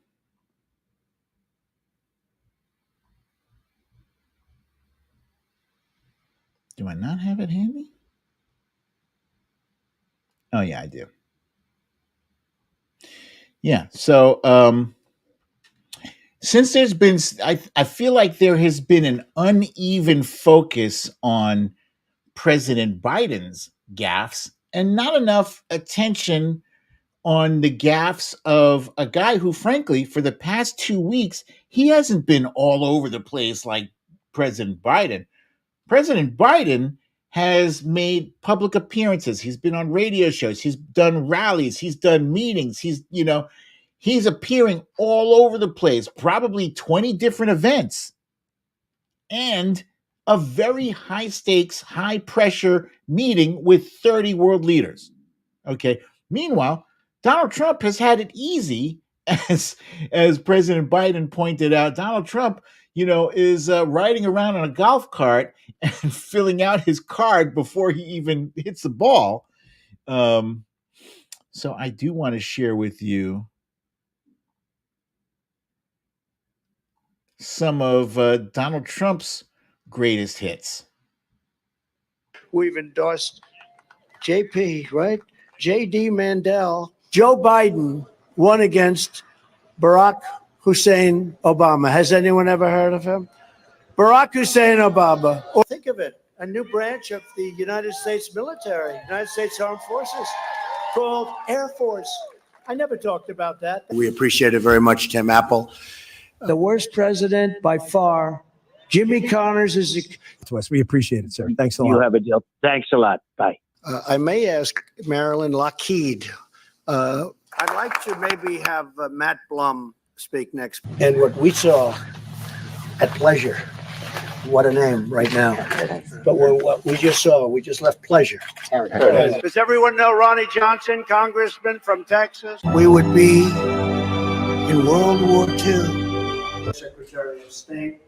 Do I not have it handy? Oh, yeah, I do. Yeah, so since there's been, I feel like there has been an uneven focus on President Biden's gaffes and not enough attention on the gaffes of a guy who, frankly, for the past 2 weeks, he hasn't been all over the place like President Biden. President Biden has made public appearances. He's been on radio shows. He's done rallies. He's done meetings. He's appearing all over the place, probably 20 different events, and a very high stakes, high pressure meeting with 30 world leaders. Okay. Meanwhile, Donald Trump has had it easy, as President Biden pointed out. Donald Trump, is riding around on a golf cart and filling out his card before he even hits the ball. So I do want to share with you some of Donald Trump's greatest hits. We've endorsed JP, right? J.D. Mandel. Joe Biden won against Barack Hussein Obama. Has anyone ever heard of him? Barack Hussein Obama. Or think of it, a new branch of the United States military, United States Armed Forces, called Air Force. I never talked about that. We appreciate it very much, Tim Apple. The worst president by far, Jimmy Connors, is to us. We appreciate it, sir. Thanks a lot. You have a deal. Thanks a lot. Bye. I may ask Marilyn Lockheed. I'd like to maybe have Matt Blum speak next. And what we saw at Pleasure, what a name right now. But what we just saw, we just left Pleasure. Does everyone know Ronnie Johnson, congressman from Texas? We would be in World War II. Secretary of State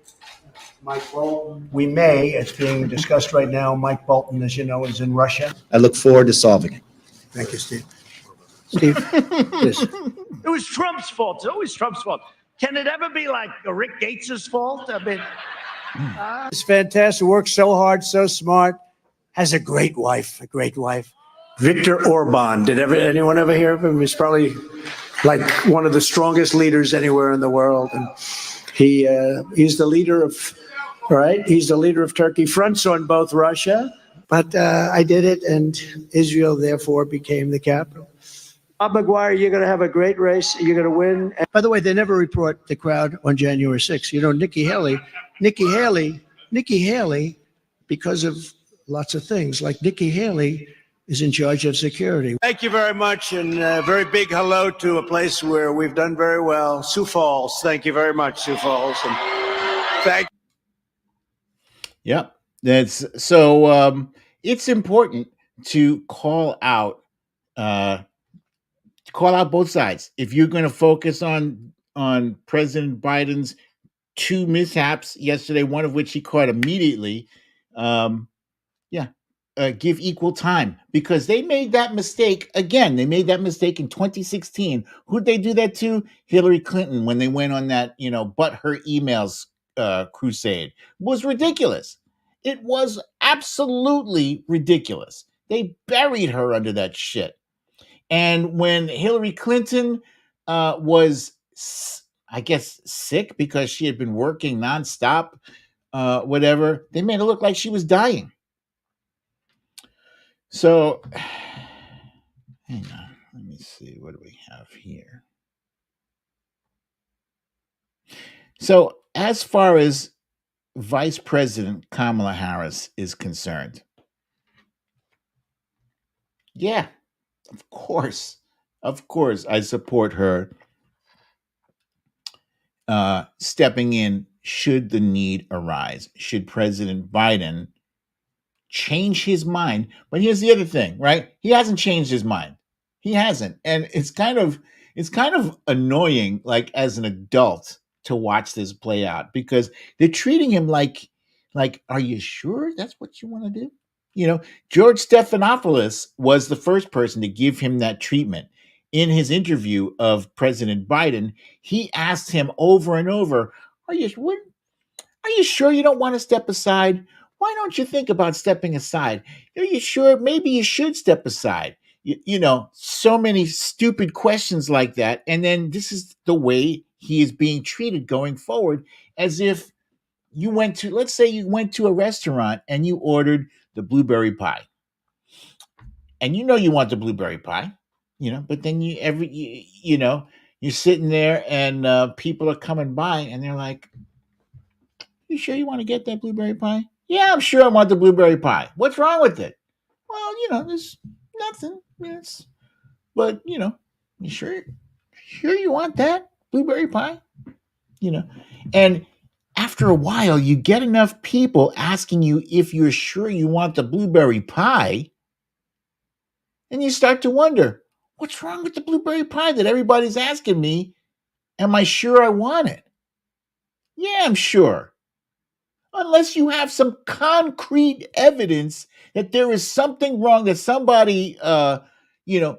Mike Bolton. We may, it's being discussed right now, Mike Bolton, as you know, is in Russia. I look forward to solving it. Thank you, Steve. Steve, please. It was Trump's fault. It's always Trump's fault. Can it ever be like Rick Gates's fault? I mean, it's fantastic. Works so hard, so smart. Has a great wife, Viktor Orban. Did anyone ever hear of him? He's probably like one of the strongest leaders anywhere in the world. And he's the leader of, right? He's the leader of Turkey. Fronts on both Russia, but I did it, and Israel therefore became the capital. Bob McGuire, you're going to have a great race. You're going to win. And by the way, they never report the crowd on January 6th. You know, Nikki Haley, because of lots of things, like Nikki Haley is in charge of security. Thank you very much, and a very big hello to a place where we've done very well, Sioux Falls. Thank you very much, Sioux Falls. And thank. Yep. That's so it's important to call out both sides. If you're going to focus on President Biden's two mishaps yesterday, one of which he caught immediately, give equal time, because they made that mistake again. They made that mistake in 2016. Who'd they do that to? Hillary Clinton, when they went on that, but her emails crusade. It was ridiculous. It was absolutely ridiculous. They buried her under that shit. And when Hillary Clinton was, I guess, sick because she had been working nonstop, whatever, they made it look like she was dying. So, hang on. Let me see. What do we have here? So, as far as Vice President Kamala Harris is concerned, yeah, of course, I support her stepping in should the need arise. Should President Biden change his mind? But here's the other thing, right? He hasn't changed his mind. He hasn't. And it's kind of annoying, like, as an adult, to watch this play out, because they're treating him like, are you sure that's what you want to do? George Stephanopoulos was the first person to give him that treatment. In his interview of President Biden, he asked him over and over, are you sure you don't want to step aside? Why don't you think about stepping aside? Are you sure maybe you should step aside? So many stupid questions like that. And then this is the way he is being treated going forward, as if let's say you went to a restaurant and you ordered the blueberry pie. And you want the blueberry pie, but then you're sitting there and people are coming by and they're like, you sure you want to get that blueberry pie? Yeah, I'm sure I want the blueberry pie. What's wrong with it? Well, there's nothing. But you sure you want that blueberry pie? And after a while, you get enough people asking you if you're sure you want the blueberry pie, and you start to wonder, what's wrong with the blueberry pie that everybody's asking me? Am I sure I want it? Yeah, I'm sure. Unless you have some concrete evidence that there is something wrong, that somebody,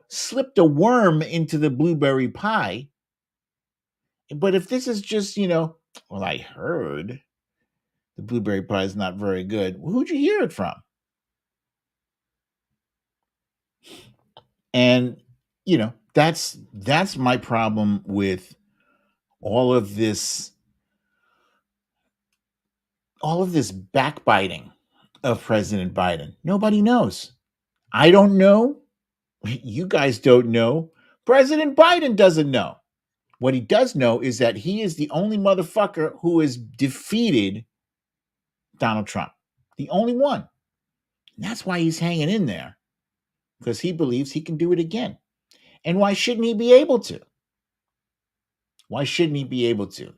slipped a worm into the blueberry pie. But if this is just, well, I heard the blueberry pie is not very good. Well, who'd you hear it from? And, that's my problem with all of this backbiting of President Biden. Nobody knows. I don't know. You guys don't know. President Biden doesn't know. What he does know is that he is the only motherfucker who has defeated Donald Trump. The only one. And that's why he's hanging in there, because he believes he can do it again. And why shouldn't he be able to? Why shouldn't he be able to?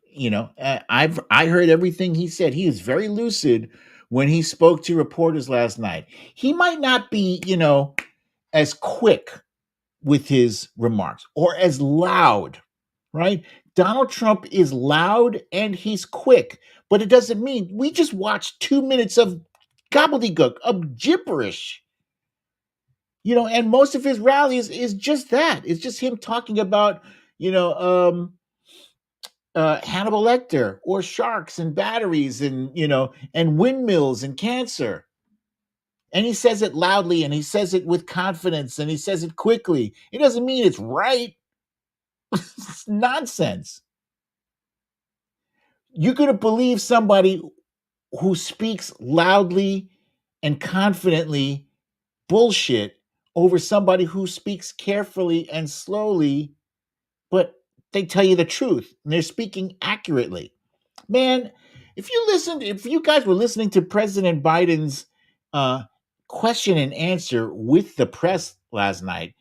I heard everything he said. He was very lucid when he spoke to reporters last night. He might not be, as quick with his remarks or as loud, right? Donald Trump is loud and he's quick, but it doesn't mean we just watched 2 minutes of gobbledygook, of gibberish. And most of his rallies is just that. It's just him talking about, Hannibal Lecter or sharks and batteries and, and windmills and cancer. and he says it loudly, and he says it with confidence, and he says it quickly, it doesn't mean it's right. It's nonsense. You're going to believe somebody who speaks loudly and confidently bullshit over somebody who speaks carefully and slowly, but they tell you the truth and they're speaking accurately. Man, if you guys were listening to President Biden's question and answer with the press last night,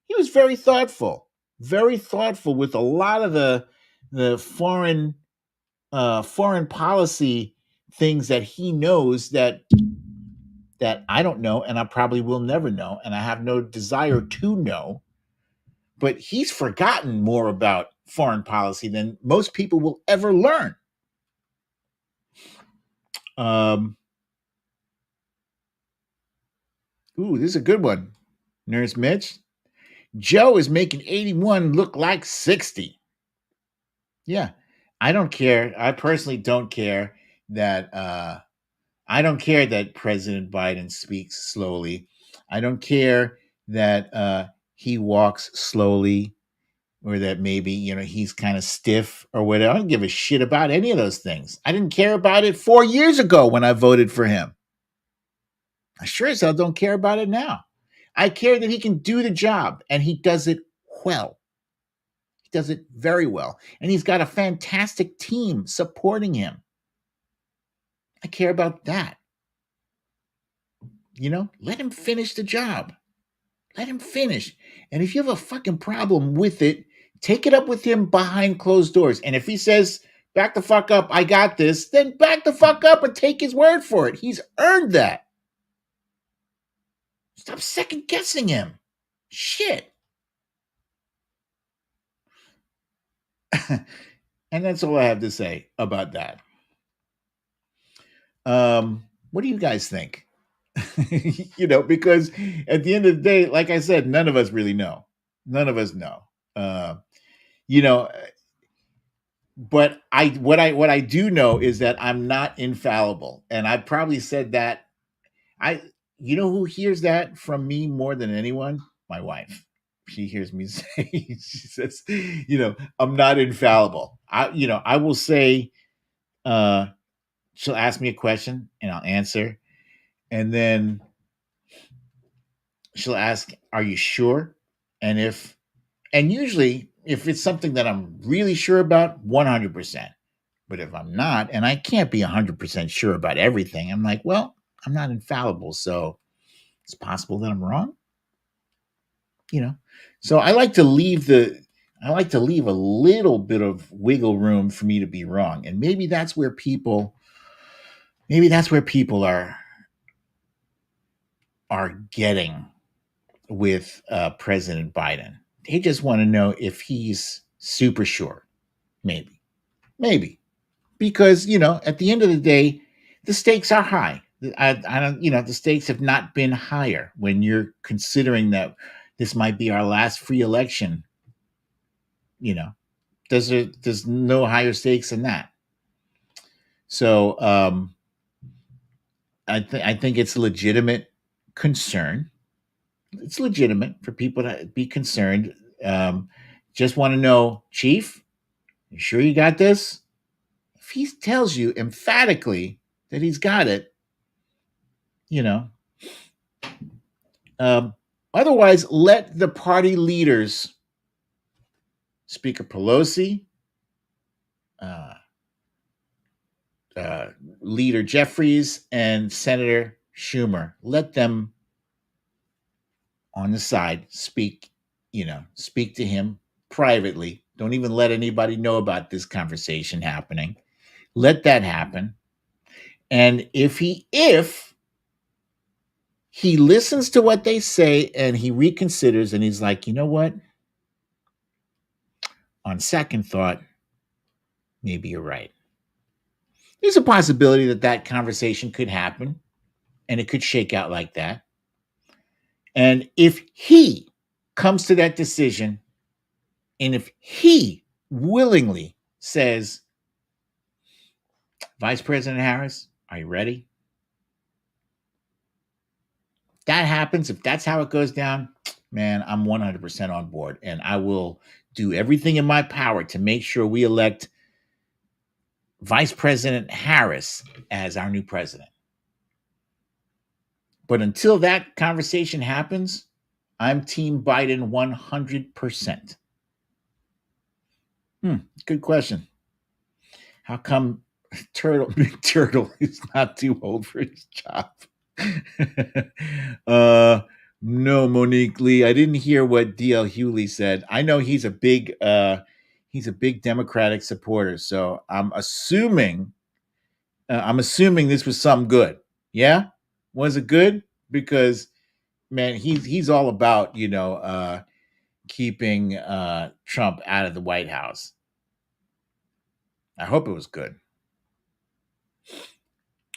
he was very thoughtful with a lot of the foreign policy things that he knows that I don't know, and I probably will never know, and I have no desire to know. But he's forgotten more about foreign policy than most people will ever learn. This is a good one. Nurse Mitch. Joe is making 81 look like 60. Yeah. I don't care. I personally don't care that President Biden speaks slowly. I don't care that he walks slowly, or that maybe, he's kind of stiff or whatever. I don't give a shit about any of those things. I didn't care about it 4 years ago when I voted for him. I sure as hell don't care about it now. I care that he can do the job, and he does it well. He does it very well. And he's got a fantastic team supporting him. I care about that. Let him finish the job. Let him finish. And if you have a fucking problem with it, take it up with him behind closed doors. And if he says, back the fuck up, I got this, then back the fuck up and take his word for it. He's earned that. Stop second guessing him. Shit. And that's all I have to say about that. What do you guys think? Because at the end of the day, like I said, none of us really know. None of us know. But what I do know is that I'm not infallible. And I probably said that. Who hears that from me more than anyone? My wife. She hears me say, she says, I'm not infallible. I will say, she'll ask me a question and I'll answer. And then she'll ask, are you sure? And usually if it's something that I'm really sure about, 100%. But if I'm not, and I can't be 100% sure about everything, I'm like, well, I'm not infallible. So it's possible that I'm wrong. So I like to leave a little bit of wiggle room for me to be wrong. And maybe that's where people are getting with President Biden. They just want to know if he's super sure. Maybe. Because, at the end of the day, the stakes are high. I don't, the stakes have not been higher when you're considering that this might be our last free election. There's no higher stakes than that. So I think it's a legitimate concern. It's legitimate for people to be concerned. Just want to know, Chief, you sure you got this? If he tells you emphatically that he's got it, otherwise, let the party leaders, Speaker Pelosi, Leader Jeffries, and Senator Schumer, let them on the side speak to him privately. Don't even let anybody know about this conversation happening. Let that happen. And if he listens to what they say and he reconsiders and he's like, you know what? On second thought, maybe you're right. There's a possibility that conversation could happen and it could shake out like that. And if he comes to that decision, and if he willingly says, Vice President Harris, are you ready? that happens, if that's how it goes down, man, I'm 100% on board. And I will do everything in my power to make sure we elect Vice President Harris as our new president. But until that conversation happens, I'm Team Biden 100%. Good question. How come Big Turtle is not too old for his job? No, Monique Lee, I didn't hear what DL Hewley said. I know he's a big Democratic supporter, so I'm assuming this was something good. Yeah, was it good? Because man, he's all about keeping Trump out of the White House. I hope it was good.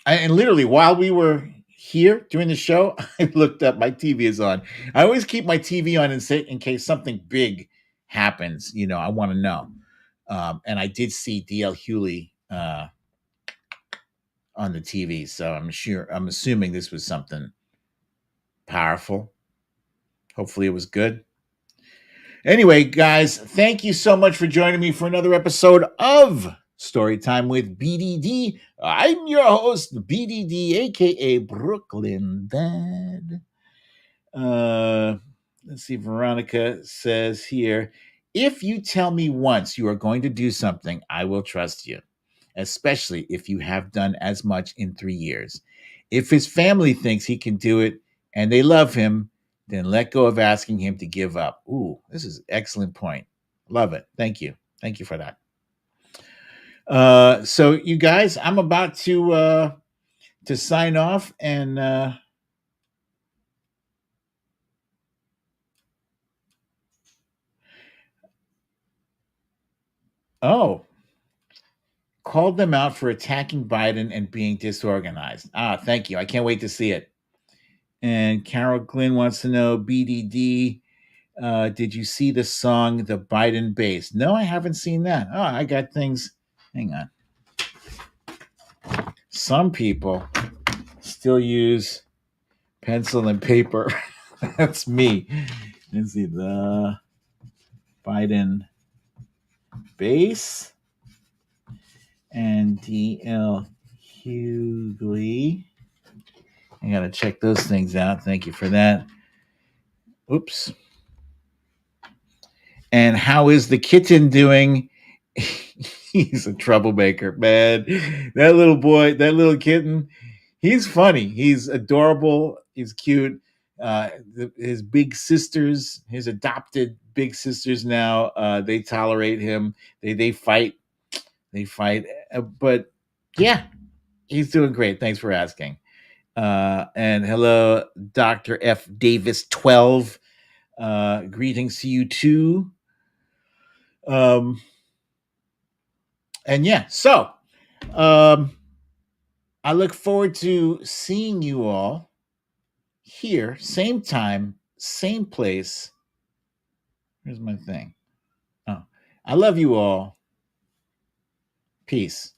And literally, while we were here during the show, I looked up. My TV is on. I always keep my TV on in case something big happens. I want to know. And I did see DL Hewley on the TV, so I'm assuming this was something powerful. Hopefully, it was good. Anyway, guys, thank you so much for joining me for another episode of Storytime with BDD. I'm your host, BDD, aka Brooklyn Dad. Let's see, Veronica says here, if you tell me once you are going to do something, I will trust you, especially if you have done as much in 3 years. If his family thinks he can do it and they love him, then let go of asking him to give up. Ooh, this is an excellent point. Love it. Thank you. Thank you for that. So you guys, I'm about to sign off and called them out for attacking Biden and being disorganized. Thank you. I can't wait to see it. And Carol Glynn wants to know, BDD, did you see the song The Biden Bass? No, I haven't seen that. Oh, I got things. Hang on. Some people still use pencil and paper. That's me. Let's see, The Biden Bass and DL Hughley. I got to check those things out. Thank you for that. Oops. And how is the kitten doing? He's a troublemaker, man. That little boy, that little kitten, he's funny. He's adorable. He's cute. His big sisters, his adopted big sisters now, they tolerate him. They fight. They fight. But yeah, he's doing great. Thanks for asking. And hello, Dr. F. Davis 12. Greetings to you too. And yeah, so I look forward to seeing you all here, same time, same place. Here's my thing. Oh, I love you all. Peace.